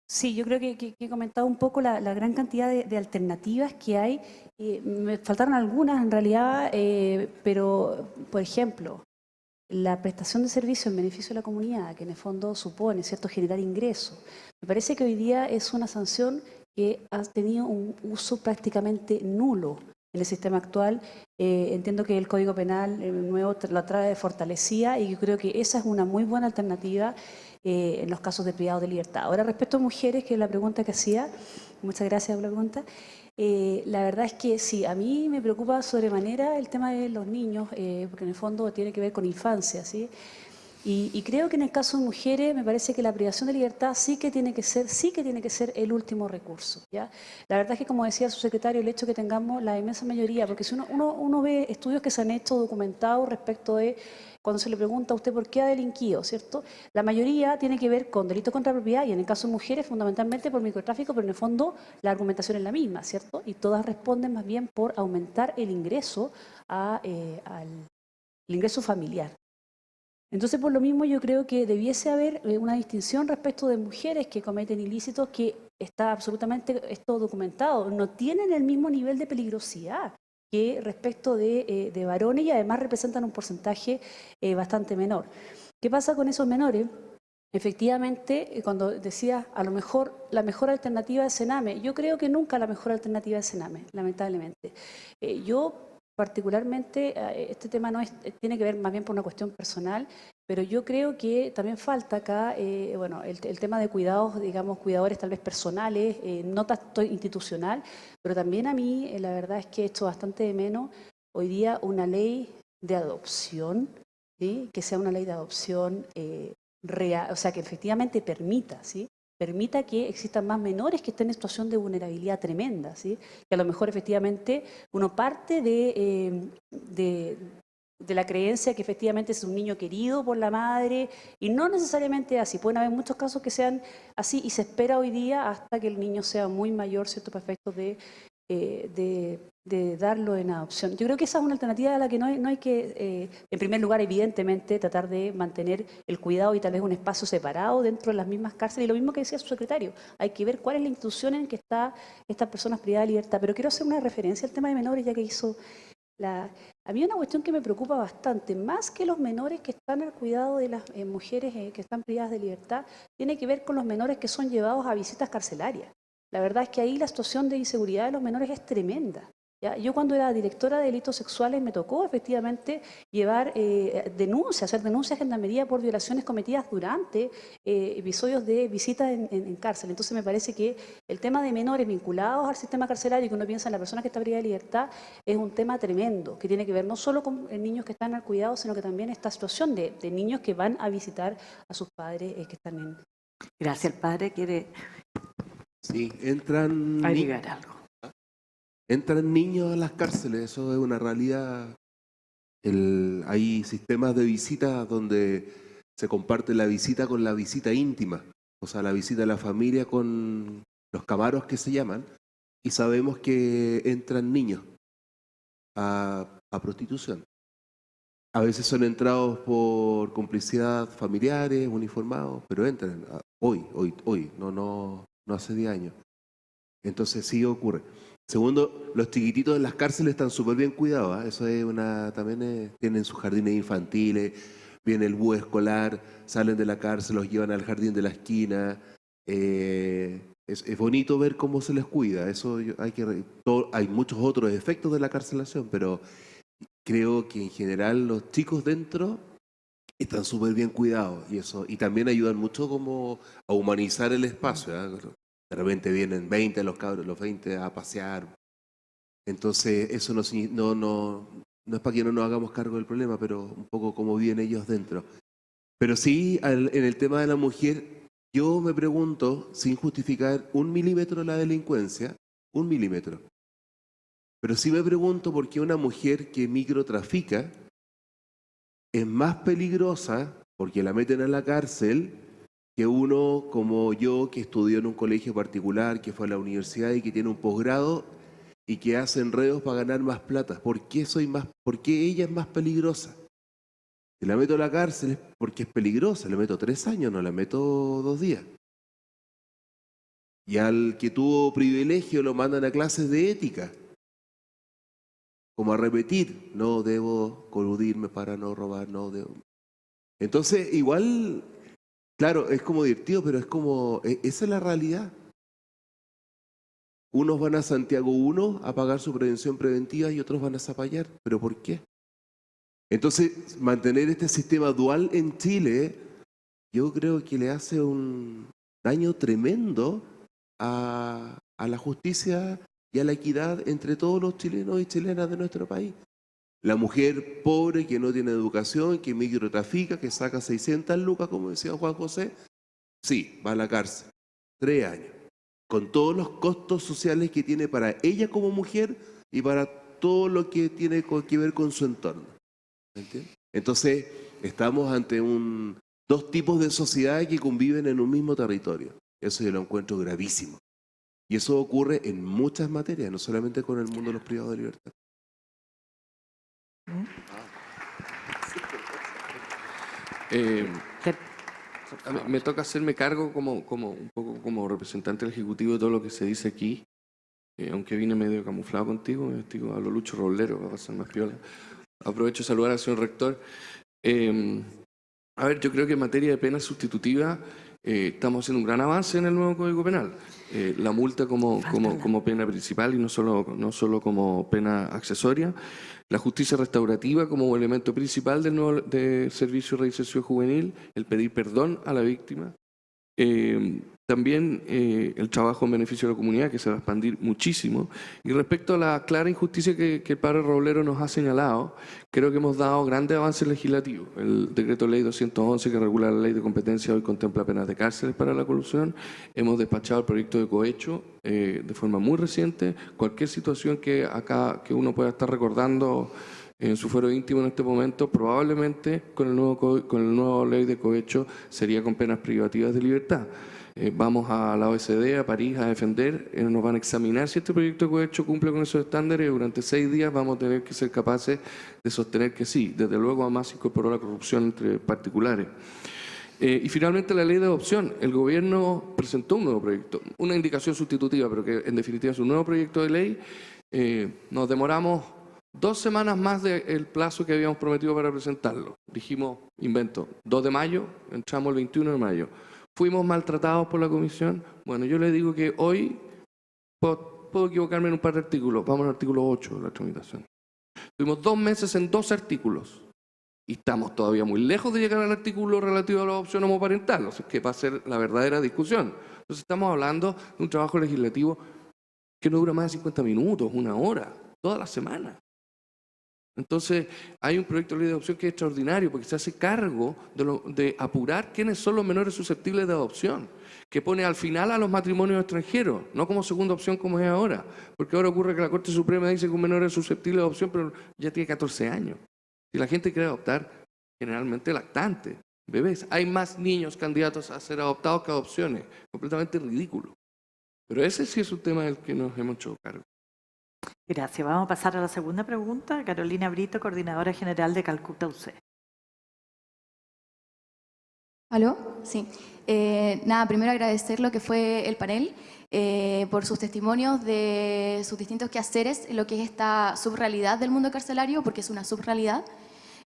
sí, yo creo que he comentado un poco la gran cantidad de alternativas que hay. Me faltaron algunas en realidad, pero, por ejemplo, la prestación de servicios en beneficio de la comunidad, que en el fondo supone, ¿cierto?, generar ingresos. Me parece que hoy día es una sanción que ha tenido un uso prácticamente nulo en el sistema actual. Entiendo que el Código Penal nuevo la trae fortalecida y yo creo que esa es una muy buena alternativa en los casos de privados de libertad. Ahora, respecto a mujeres, que es la pregunta que hacía, muchas gracias por la pregunta, La verdad es que sí, a mí me preocupa sobremanera el tema de los niños, porque en el fondo tiene que ver con infancia, ¿sí? Y creo que en el caso de mujeres me parece que la privación de libertad sí que tiene que ser el último recurso, ¿ya? La verdad es que, como decía su secretario, el hecho de que tengamos la inmensa mayoría, porque si uno ve estudios que se han hecho documentados respecto de cuando se le pregunta a usted por qué ha delinquido, ¿cierto? La mayoría tiene que ver con delitos contra la propiedad y en el caso de mujeres fundamentalmente por microtráfico, pero en el fondo la argumentación es la misma, ¿cierto? Y todas responden más bien por aumentar el ingreso al el ingreso familiar. Entonces, por lo mismo, yo creo que debiese haber una distinción respecto de mujeres que cometen ilícitos, que está absolutamente esto documentado, no tienen el mismo nivel de peligrosidad que respecto de varones y además representan un porcentaje bastante menor. ¿Qué pasa con esos menores? Efectivamente, cuando decía a lo mejor la mejor alternativa es Sename, yo creo que nunca la mejor alternativa es Sename, lamentablemente. Yo particularmente, este tema no es, tiene que ver más bien por una cuestión personal, pero yo creo que también falta acá, bueno, el tema de cuidados, digamos, cuidadores tal vez personales, no tanto institucional, pero también a mí la verdad es que he hecho bastante de menos hoy día una ley de adopción, ¿sí? Que sea una ley de adopción real, o sea, que efectivamente permita, ¿sí? Permita que existan más menores que estén en situación de vulnerabilidad tremenda, ¿sí? Que a lo mejor efectivamente uno parte de la creencia que efectivamente es un niño querido por la madre y no necesariamente así. Pueden haber muchos casos que sean así y se espera hoy día hasta que el niño sea muy mayor, ¿cierto? Para efectos de darlo en adopción. Yo creo que esa es una alternativa a la que no hay que, en primer lugar, evidentemente, tratar de mantener el cuidado y tal vez un espacio separado dentro de las mismas cárceles. Y lo mismo que decía su secretario, hay que ver cuál es la institución en que están estas personas privadas de libertad. Pero quiero hacer una referencia al tema de menores, ya que hizo a mí una cuestión que me preocupa bastante, más que los menores que están al cuidado de las mujeres que están privadas de libertad, tiene que ver con los menores que son llevados a visitas carcelarias. La verdad es que ahí la situación de inseguridad de los menores es tremenda, ¿ya? Yo cuando era directora de delitos sexuales me tocó efectivamente llevar hacer denuncias a Gendarmería por violaciones cometidas durante episodios de visitas en cárcel. Entonces me parece que el tema de menores vinculados al sistema carcelario, que uno piensa en la persona que está privada de libertad, es un tema tremendo, que tiene que ver no solo con niños que están al cuidado, sino que también esta situación de niños que van a visitar a sus padres que están en... Gracias. El padre quiere Sí, entran agregar algo. niños a las cárceles, eso es una realidad. Hay sistemas de visita donde se comparte la visita con la visita íntima, o sea, la visita de la familia con los camaros que se llaman, y sabemos que entran niños a prostitución. A veces son entrados por complicidad familiares, uniformados, pero entran hoy, no hace 10 años. Entonces sí ocurre. Segundo, los chiquititos en las cárceles están súper bien cuidados, ¿eh? Eso es también tienen sus jardines infantiles, viene el búho escolar, salen de la cárcel, los llevan al jardín de la esquina. Es bonito ver cómo se les cuida. Hay muchos otros efectos de la carcelación, pero creo que en general los chicos dentro están súper bien cuidados y también ayudan mucho como a humanizar el espacio, ¿eh? De repente vienen 20 los cabros, los 20 a pasear. Entonces eso no es para que no nos hagamos cargo del problema, pero un poco cómo viven ellos dentro. Pero sí, en el tema de la mujer, yo me pregunto, sin justificar 1 milímetro la delincuencia, 1 milímetro. Pero sí me pregunto por qué una mujer que microtrafica es más peligrosa, porque la meten a la cárcel, que uno como yo, que estudió en un colegio particular, que fue a la universidad y que tiene un posgrado y que hace enredos para ganar más plata. ¿Por qué ella es más peligrosa? Si la meto a la cárcel es porque es peligrosa, le meto 3 años, no la meto 2 días. Y al que tuvo privilegio lo mandan a clases de ética, como a repetir, no debo coludirme para no robar, no debo. Entonces, igual, claro, es como divertido, pero esa es la realidad. Unos van a Santiago 1 a pagar su prevención preventiva y otros van a Zapallar. ¿Pero por qué? Entonces, mantener este sistema dual en Chile, yo creo que le hace un daño tremendo a la justicia y a la equidad entre todos los chilenos y chilenas de nuestro país. La mujer pobre que no tiene educación, que microtrafica, que saca 600 lucas, como decía Juan José, sí, va a la cárcel. 3 años. Con todos los costos sociales que tiene para ella como mujer y para todo lo que tiene que ver con su entorno. ¿Me entiendes? Entonces, estamos ante dos tipos de sociedades que conviven en un mismo territorio. Eso yo lo encuentro gravísimo. Y eso ocurre en muchas materias, no solamente con el mundo de los privados de libertad. A mí me toca hacerme cargo un poco como representante del Ejecutivo de todo lo que se dice aquí. Aunque vine medio camuflado contigo, a lo Lucho Roblero, va a pasar más piola. Aprovecho de saludar al señor rector. A ver, yo creo que en materia de pena sustitutiva estamos haciendo un gran avance en el nuevo Código Penal. La multa como pena principal y no solo como pena accesoria. La justicia restaurativa como elemento principal del nuevo servicio de reinserción juvenil. El pedir perdón a la víctima. También el trabajo en beneficio de la comunidad, que se va a expandir muchísimo. Y respecto a la clara injusticia que el padre Roblero nos ha señalado, creo que hemos dado grandes avances legislativos. El decreto ley 211, que regula la ley de competencia, hoy contempla penas de cárcel para la colusión. Hemos despachado el proyecto de cohecho de forma muy reciente. Cualquier situación que uno pueda estar recordando en su fuero íntimo en este momento, probablemente con el nuevo ley de cohecho sería con penas privativas de libertad. Vamos a la OECD, a París, a defender, nos van a examinar si este proyecto de cohecho cumple con esos estándares y durante 6 días vamos a tener que ser capaces de sostener que sí. Desde luego, además se incorporó la corrupción entre particulares. Y finalmente la ley de adopción. El gobierno presentó un nuevo proyecto, una indicación sustitutiva, pero que en definitiva es un nuevo proyecto de ley. Nos demoramos 2 semanas más del plazo que habíamos prometido para presentarlo. Dijimos, 2 de mayo, entramos el 21 de mayo. Fuimos maltratados por la comisión. Bueno, yo le digo que hoy puedo equivocarme en un par de artículos. Vamos al artículo 8 de la tramitación. Tuvimos 2 meses en 2 artículos. Y estamos todavía muy lejos de llegar al artículo relativo a la adopción homoparental, o sea, que va a ser la verdadera discusión. Entonces estamos hablando de un trabajo legislativo que no dura más de 50 minutos, 1 hora, toda la semana. Entonces, hay un proyecto de ley de adopción que es extraordinario porque se hace cargo de apurar quiénes son los menores susceptibles de adopción, que pone al final a los matrimonios extranjeros, no como segunda opción como es ahora, porque ahora ocurre que la Corte Suprema dice que un menor es susceptible de adopción, pero ya tiene 14 años. Si la gente quiere adoptar, generalmente lactantes, bebés. Hay más niños candidatos a ser adoptados que adopciones, completamente ridículo. Pero ese sí es un tema del que nos hemos hecho cargo. Gracias. Vamos a pasar a la segunda pregunta. Carolina Brito, coordinadora general de Calcuta UC. ¿Aló? Sí. Primero agradecer lo que fue el panel por sus testimonios de sus distintos quehaceres en lo que es esta subrealidad del mundo carcelario, porque es una subrealidad.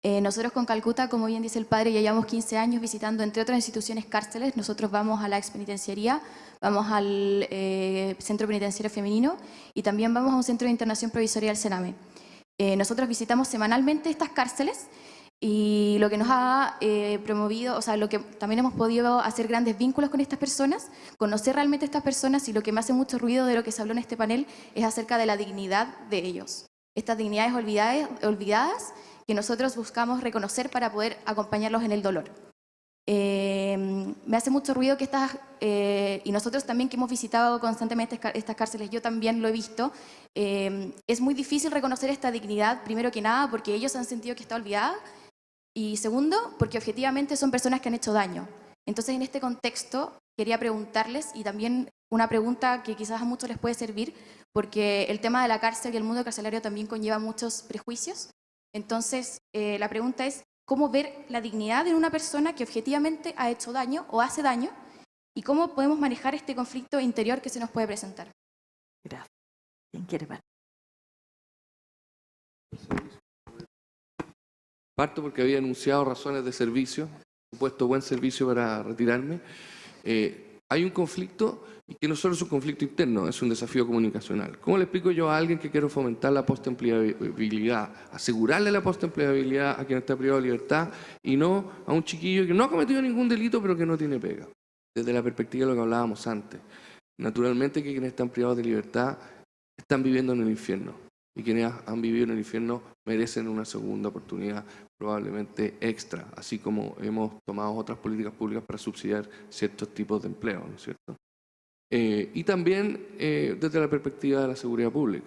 Nosotros con Calcuta, como bien dice el padre, ya llevamos 15 años visitando, entre otras instituciones, cárceles. Nosotros vamos a la expenitenciaría, vamos al Centro Penitenciario Femenino y también vamos a un Centro de Internación Provisoria del Sename. Nosotros visitamos semanalmente estas cárceles y lo que nos ha promovido, o sea, lo que también hemos podido hacer grandes vínculos con estas personas, conocer realmente a estas personas, y lo que me hace mucho ruido de lo que se habló en este panel es acerca de la dignidad de ellos. Estas dignidades olvidadas que nosotros buscamos reconocer para poder acompañarlos en el dolor. Me hace mucho ruido que y nosotros también que hemos visitado constantemente estas cárceles, yo también lo he visto, es muy difícil reconocer esta dignidad, primero que nada porque ellos han sentido que está olvidada, y segundo, porque objetivamente son personas que han hecho daño. Entonces, en este contexto, quería preguntarles, y también una pregunta que quizás a muchos les puede servir, porque el tema de la cárcel y el mundo carcelario también conlleva muchos prejuicios. Entonces, la pregunta es, ¿cómo ver la dignidad de una persona que objetivamente ha hecho daño o hace daño? ¿Y cómo podemos manejar este conflicto interior que se nos puede presentar? Gracias. ¿Quién quiere más? Parto porque había anunciado razones de servicio, he puesto buen servicio para retirarme. Hay un conflicto, y que no solo es un conflicto interno, es un desafío comunicacional. ¿Cómo le explico yo a alguien que quiero fomentar la postempleabilidad, asegurarle la postempleabilidad a quien está privado de libertad, y no a un chiquillo que no ha cometido ningún delito pero que no tiene pega? Desde la perspectiva de lo que hablábamos antes. Naturalmente que quienes están privados de libertad están viviendo en el infierno. Y quienes han vivido en el infierno merecen una segunda oportunidad, probablemente extra, así como hemos tomado otras políticas públicas para subsidiar ciertos tipos de empleo, ¿no es cierto? Y también desde la perspectiva de la seguridad pública.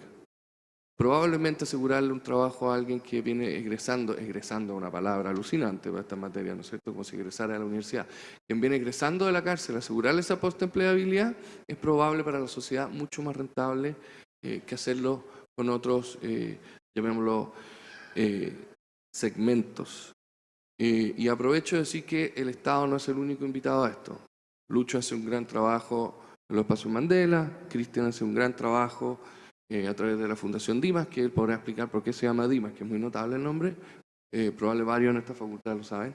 Probablemente asegurarle un trabajo a alguien que viene egresando una palabra alucinante para esta materia, ¿no es cierto?, como si egresara de la universidad. Quien viene egresando de la cárcel, asegurarle esa postempleabilidad es probable para la sociedad mucho más rentable que hacerlo con otros, llamémoslo, segmentos. Y aprovecho de decir que el Estado no es el único invitado a esto. Lucho hace un gran trabajo en los espacios Mandela, Cristian hace un gran trabajo a través de la Fundación Dimas, que él podrá explicar por qué se llama Dimas, que es muy notable el nombre, probablemente varios en esta facultad lo saben,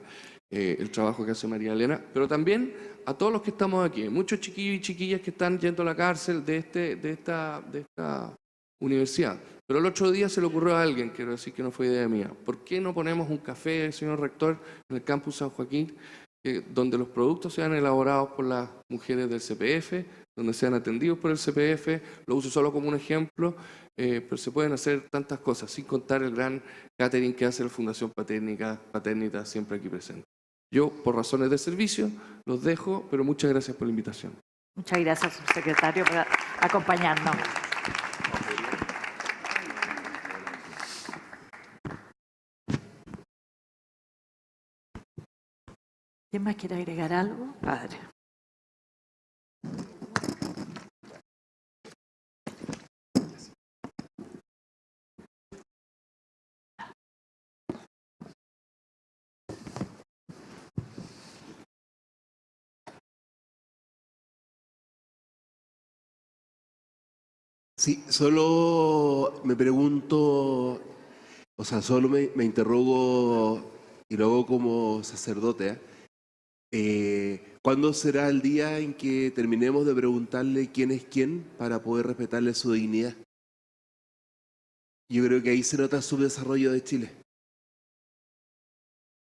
el trabajo que hace María Elena, pero también a todos los que estamos aquí, muchos chiquillos y chiquillas que están yendo a la cárcel de esta universidad. Pero el otro día se le ocurrió a alguien, quiero decir que no fue idea mía, ¿por qué no ponemos un café, señor rector, en el campus San Joaquín, donde los productos sean elaborados por las mujeres del CPF, donde sean atendidos por el CPF? Lo uso solo como un ejemplo, pero se pueden hacer tantas cosas, sin contar el gran catering que hace la Fundación Paternita siempre aquí presente. Yo, por razones de servicio, los dejo, pero muchas gracias por la invitación. Muchas gracias, subsecretario, por acompañarnos. ¿Quién más quiere agregar algo? Padre. Sí, solo me pregunto, o sea, solo me interrogo y lo hago como sacerdote, ¿cuándo será el día en que terminemos de preguntarle quién es quién para poder respetarle su dignidad? Yo creo que ahí se nota el subdesarrollo de Chile.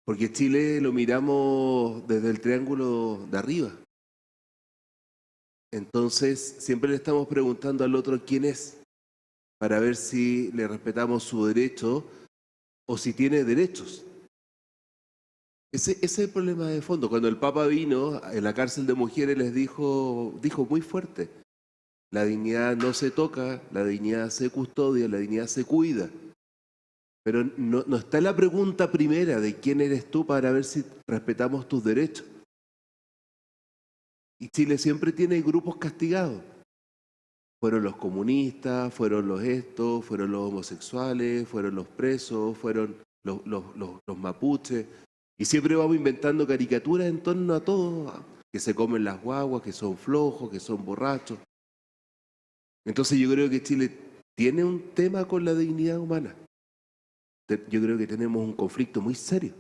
Porque Chile lo miramos desde el triángulo de arriba. Entonces, siempre le estamos preguntando al otro quién es, para ver si le respetamos su derecho o si tiene derechos. Ese es el problema de fondo. Cuando el Papa vino en la cárcel de mujeres les dijo muy fuerte, la dignidad no se toca, la dignidad se custodia, la dignidad se cuida. Pero no está la pregunta primera de quién eres tú para ver si respetamos tus derechos. Y Chile siempre tiene grupos castigados. Fueron los comunistas, fueron los estos, fueron los homosexuales, fueron los presos, fueron los mapuches. Y siempre vamos inventando caricaturas en torno a todo, que se comen las guaguas, que son flojos, que son borrachos. Entonces yo creo que Chile tiene un tema con la dignidad humana. Yo creo que tenemos un conflicto muy serio.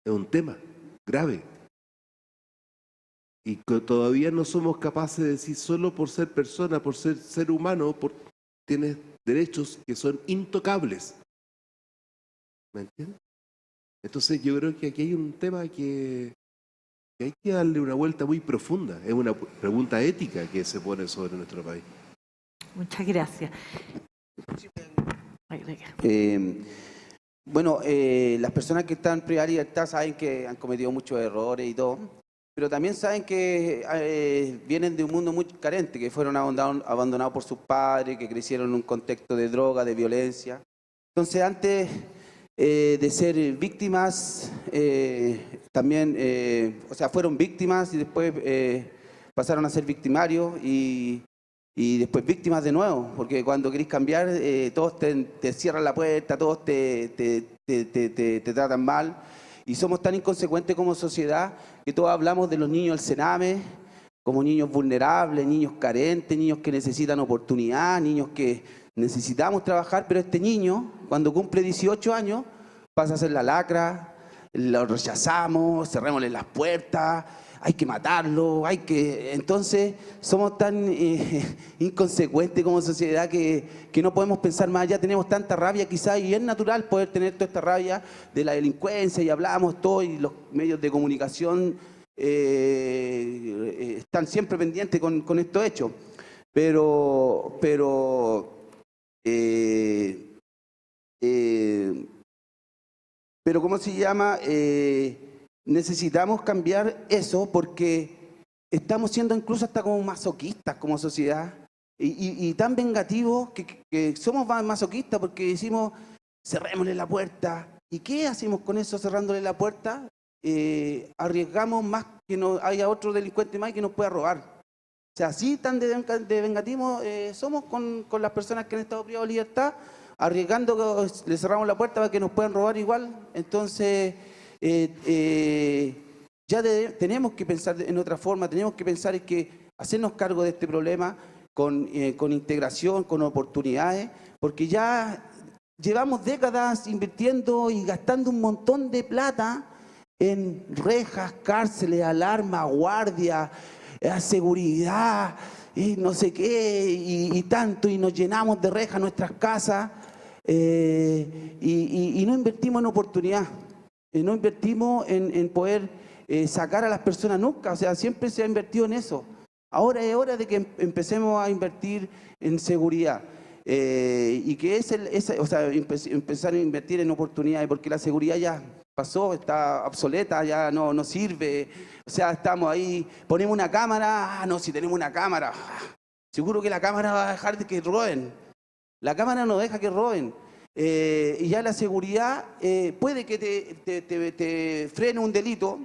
Es un tema grave. Y que todavía no somos capaces de decir solo por ser persona, por ser ser humano, tienes derechos que son intocables. ¿Me entiendes? Entonces yo creo que aquí hay un tema que hay que darle una vuelta muy profunda. Es una pregunta ética que se pone sobre nuestro país. Muchas gracias. Bueno, las personas que están en privada libertad saben que han cometido muchos errores y todo, pero también saben que vienen de un mundo muy carente, que fueron abandonados por sus padres, que crecieron en un contexto de droga, de violencia. Entonces, antes de ser víctimas, también, o sea, fueron víctimas y después pasaron a ser victimarios y después víctimas de nuevo, porque cuando querés cambiar, todos te cierran la puerta, todos te tratan mal. Y somos tan inconsecuentes como sociedad que todos hablamos de los niños del Sename como niños vulnerables, niños carentes, niños que necesitan oportunidad, niños que necesitamos trabajar, pero este niño, cuando cumple 18 años, pasa a ser la lacra, lo rechazamos, cerrémosle las puertas, hay que matarlo, Entonces, somos tan inconsecuentes como sociedad que no podemos pensar más allá, tenemos tanta rabia quizás, y es natural poder tener toda esta rabia de la delincuencia, y hablamos todo, y los medios de comunicación están siempre pendientes con estos hechos. Pero ¿cómo se llama? Necesitamos cambiar eso porque estamos siendo incluso hasta como masoquistas como sociedad y tan vengativos que somos masoquistas porque decimos, cerrémosle la puerta. ¿Y qué hacemos con eso cerrándole la puerta? Arriesgamos más que no haya otro delincuente más y que nos pueda robar. O sea, así tan de vengativos somos con las personas que han estado privados de libertad, arriesgando que le cerramos la puerta para que nos puedan robar igual. Entonces, ya tenemos que pensar en otra forma, tenemos que pensar en que hacernos cargo de este problema con integración, con oportunidades, porque ya llevamos décadas invirtiendo y gastando un montón de plata en rejas, cárceles, alarma, guardia, seguridad, y no sé qué, y tanto, y nos llenamos de rejas nuestras casas, y no invertimos en oportunidad, no invertimos en poder sacar a las personas nunca, o sea, siempre se ha invertido en eso. Ahora es hora de que empecemos a invertir en seguridad. Y que empezar a invertir en oportunidades, porque la seguridad ya pasó, está obsoleta, ya no sirve. O sea, estamos ahí, ponemos una cámara, no, si tenemos una cámara, seguro que la cámara va a dejar de que roben. La cámara no deja que roben. Y ya la seguridad puede que te frene un delito,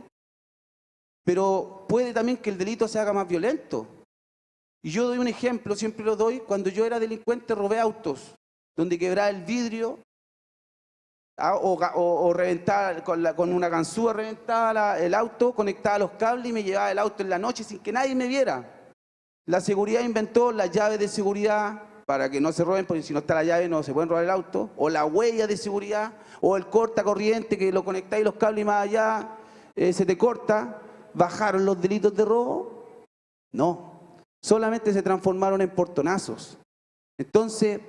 pero puede también que el delito se haga más violento. Y yo doy un ejemplo, siempre lo doy, cuando yo era delincuente robé autos, donde quebraba el vidrio o reventaba con una ganzúa, reventaba el auto, conectaba los cables y me llevaba el auto en la noche sin que nadie me viera. La seguridad inventó las llaves de seguridad para que no se roben, porque si no está la llave no se pueden robar el auto, o la huella de seguridad, o el cortacorriente que lo conectáis los cables y más allá se te corta. ¿Bajaron los delitos de robo? No. Solamente se transformaron en portonazos. Entonces,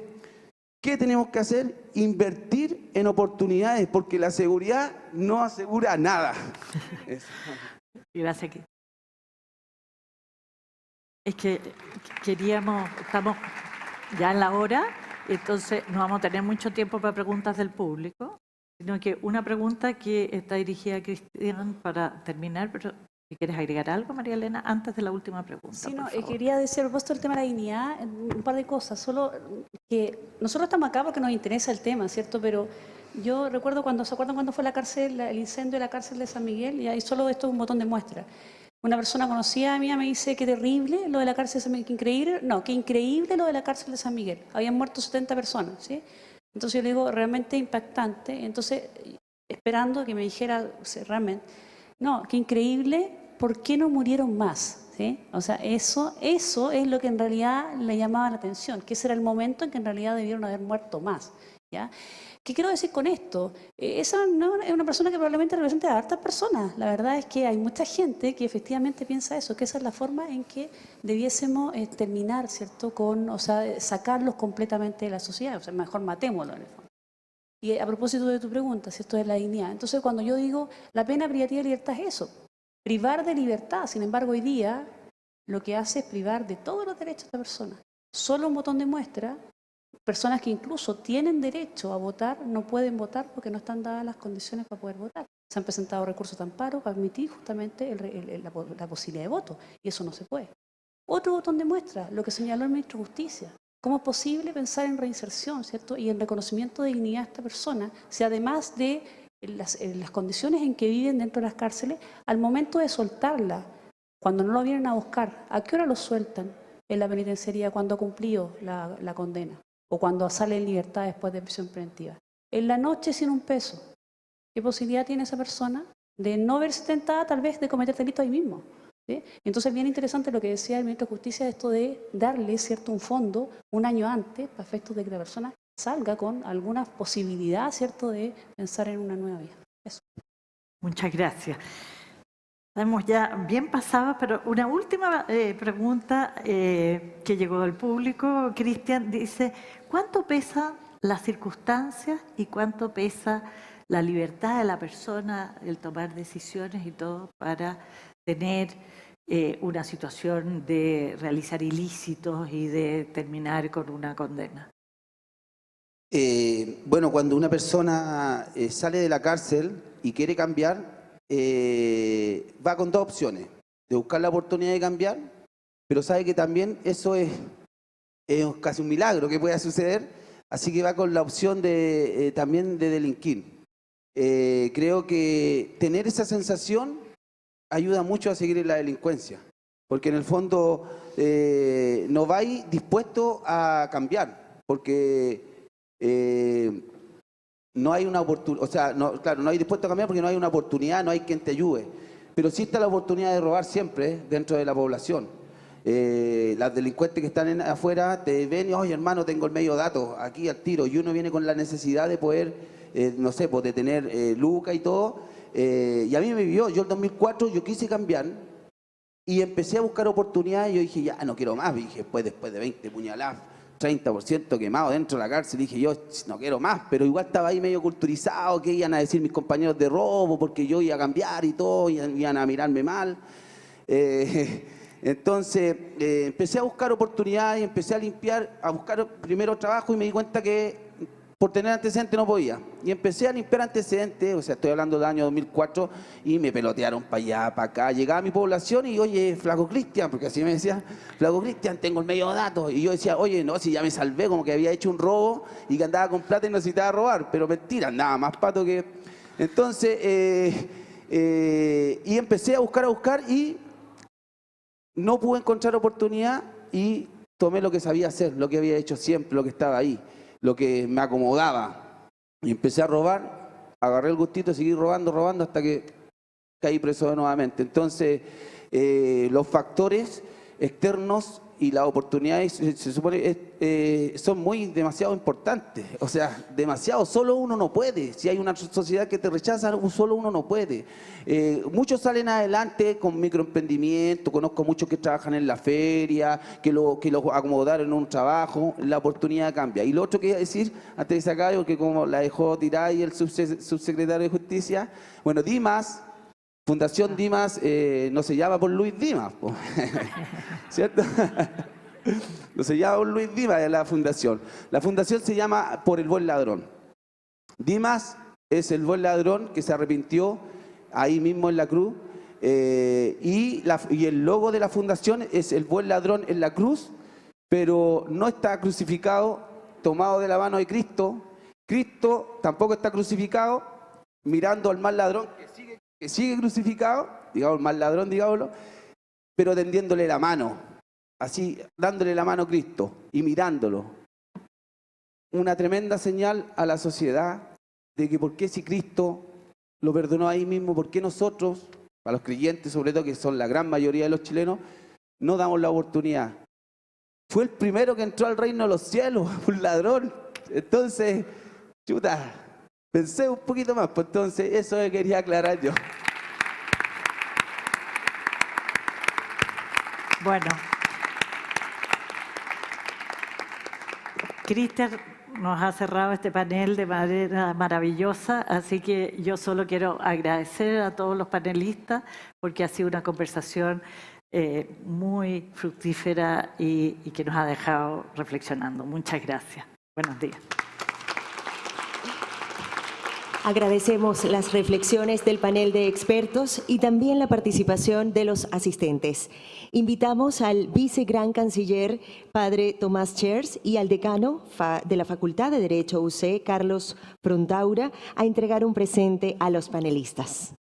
¿qué tenemos que hacer? Invertir en oportunidades, porque la seguridad no asegura nada. Gracias. Es que estamos ya en la hora, entonces no vamos a tener mucho tiempo para preguntas del público, sino que una pregunta que está dirigida a Cristian para terminar, pero si quieres agregar algo, María Elena, antes de la última pregunta. Sí, por no, favor. quería decir, puesto el tema de la dignidad, un par de cosas. Solo que nosotros estamos acá porque nos interesa el tema, ¿cierto? Pero yo recuerdo ¿se acuerdan cuando fue la cárcel, el incendio de la cárcel de San Miguel? Y ahí solo esto es un botón de muestra. Una persona conocida mía me dice que terrible lo de la cárcel de San Miguel, que increíble, no, que increíble lo de la cárcel de San Miguel. Habían muerto 70 personas, ¿sí? Entonces yo le digo, realmente impactante. Entonces, esperando que me dijera, realmente, no, que increíble. ¿Por qué no murieron más? ¿Sí? O sea, eso es lo que en realidad le llamaba la atención, que ese era el momento en que en realidad debieron haber muerto más. ¿Ya? ¿Qué quiero decir con esto? Esa no es una persona que probablemente representa a hartas personas. La verdad es que hay mucha gente que efectivamente piensa eso, que esa es la forma en que debiésemos terminar, ¿cierto? Sacarlos completamente de la sociedad. O sea, mejor matémoslo en el fondo. Y a propósito de tu pregunta, si esto es la dignidad. Entonces, cuando yo digo la pena privativa de libertad es eso. Privar de libertad, sin embargo, hoy día lo que hace es privar de todos los derechos de esta persona. Solo un botón de muestra, personas que incluso tienen derecho a votar no pueden votar porque no están dadas las condiciones para poder votar. Se han presentado recursos de amparo para admitir justamente la posibilidad de voto y eso no se puede. Otro botón de muestra, lo que señaló el ministro de Justicia. ¿Cómo es posible pensar en reinserción, ¿cierto? Y en reconocimiento de dignidad de esta persona si además de las condiciones en que viven dentro de las cárceles, al momento de soltarla, cuando no lo vienen a buscar, ¿a qué hora lo sueltan en la penitenciaría cuando ha cumplido la condena? O cuando sale en libertad después de prisión preventiva. En la noche sin un peso. ¿Qué posibilidad tiene esa persona de no verse tentada tal vez de cometer delito ahí mismo? ¿Sí? Entonces, bien interesante lo que decía el ministro de Justicia, esto de darle, ¿cierto?, un fondo un año antes, para efectos de que la persona salga con alguna posibilidad, ¿cierto?, de pensar en una nueva vida. Eso. Muchas gracias. Estamos ya bien pasados, pero una última pregunta que llegó del público. Cristian dice, ¿cuánto pesan las circunstancias y cuánto pesa la libertad de la persona, el tomar decisiones y todo para tener una situación de realizar ilícitos y de terminar con una condena? Bueno, cuando una persona sale de la cárcel y quiere cambiar, va con dos opciones: de buscar la oportunidad de cambiar, pero sabe que también eso es casi un milagro que pueda suceder, así que va con la opción de también de delinquir. Creo que tener esa sensación ayuda mucho a seguir en la delincuencia, porque en el fondo no vais dispuesto a cambiar, porque no hay una oportunidad, o sea, claro, no hay dispuesto a cambiar porque no hay una oportunidad, no hay quien te ayude, pero sí está la oportunidad de robar siempre dentro de la población. Las delincuentes que están afuera te ven y, oye hermano, tengo el medio dato aquí al tiro, y uno viene con la necesidad de poder, no sé, pues de tener lucas y todo, y a mí me vivió, yo en 2004 yo quise cambiar y empecé a buscar oportunidades y yo dije, ya no quiero más, y dije, después de 20 puñaladas, 30% quemado dentro de la cárcel, dije yo no quiero más, pero igual estaba ahí medio culturizado, que iban a decir mis compañeros de robo, porque yo iba a cambiar y todo, y iban a mirarme mal. Entonces empecé a buscar oportunidades, empecé a limpiar, a buscar primero trabajo y me di cuenta que por tener antecedentes no podía. Y empecé a limpiar antecedentes, o sea, estoy hablando del año 2004, y me pelotearon para allá, para acá. Llegaba a mi población y, oye, Flaco Cristian, porque así me decía, Flaco Cristian, tengo el medio datos. Y yo decía, oye, no, si ya me salvé, como que había hecho un robo y que andaba con plata y necesitaba robar. Pero mentira, andaba más pato que... Entonces, y empecé a buscar y no pude encontrar oportunidad y tomé lo que sabía hacer, lo que había hecho siempre, lo que estaba ahí, lo que me acomodaba. Y empecé a robar, agarré el gustito, seguí robando hasta que caí preso nuevamente. Entonces, los factores externos y las oportunidades se supone son demasiado importantes. O sea, demasiado. Solo uno no puede. Si hay una sociedad que te rechaza, solo uno no puede. Muchos salen adelante con microemprendimiento. Conozco muchos que trabajan en la feria, que los acomodaron en un trabajo. La oportunidad cambia. Y lo otro que iba a decir, antes de sacar, porque como la dejó tirar y el subsecretario de Justicia, bueno, Dimas, Fundación Dimas, no se llama por Luis Dimas, ¿cierto? No se llama por Luis Dimas la fundación. La fundación se llama Por el Buen Ladrón. Dimas es el buen ladrón que se arrepintió ahí mismo en la cruz, y el logo de la fundación es el buen ladrón en la cruz, pero no está crucificado, tomado de la mano de Cristo. Cristo tampoco está crucificado, mirando al mal ladrón que sigue crucificado, digamos, mal ladrón, digámoslo, pero tendiéndole la mano, así, dándole la mano a Cristo y mirándolo. Una tremenda señal a la sociedad de que por qué si Cristo lo perdonó ahí mismo, por qué nosotros, a los creyentes sobre todo, que son la gran mayoría de los chilenos, no damos la oportunidad. Fue el primero que entró al reino de los cielos, un ladrón. Entonces, chuta, pensé un poquito más, pues entonces eso quería aclarar yo. Bueno, Cristian nos ha cerrado este panel de manera maravillosa, así que yo solo quiero agradecer a todos los panelistas porque ha sido una conversación muy fructífera y que nos ha dejado reflexionando. Muchas gracias. Buenos días. Agradecemos las reflexiones del panel de expertos y también la participación de los asistentes. Invitamos al vicegran canciller, padre Tomás Chers, y al decano de la Facultad de Derecho UC, Carlos Frontaura, a entregar un presente a los panelistas.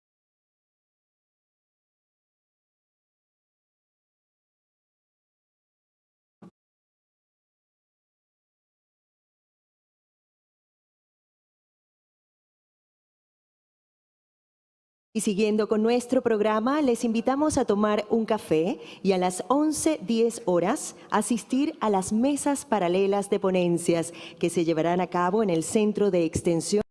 Y siguiendo con nuestro programa, les invitamos a tomar un café y a las 11:10 horas asistir a las mesas paralelas de ponencias que se llevarán a cabo en el Centro de Extensión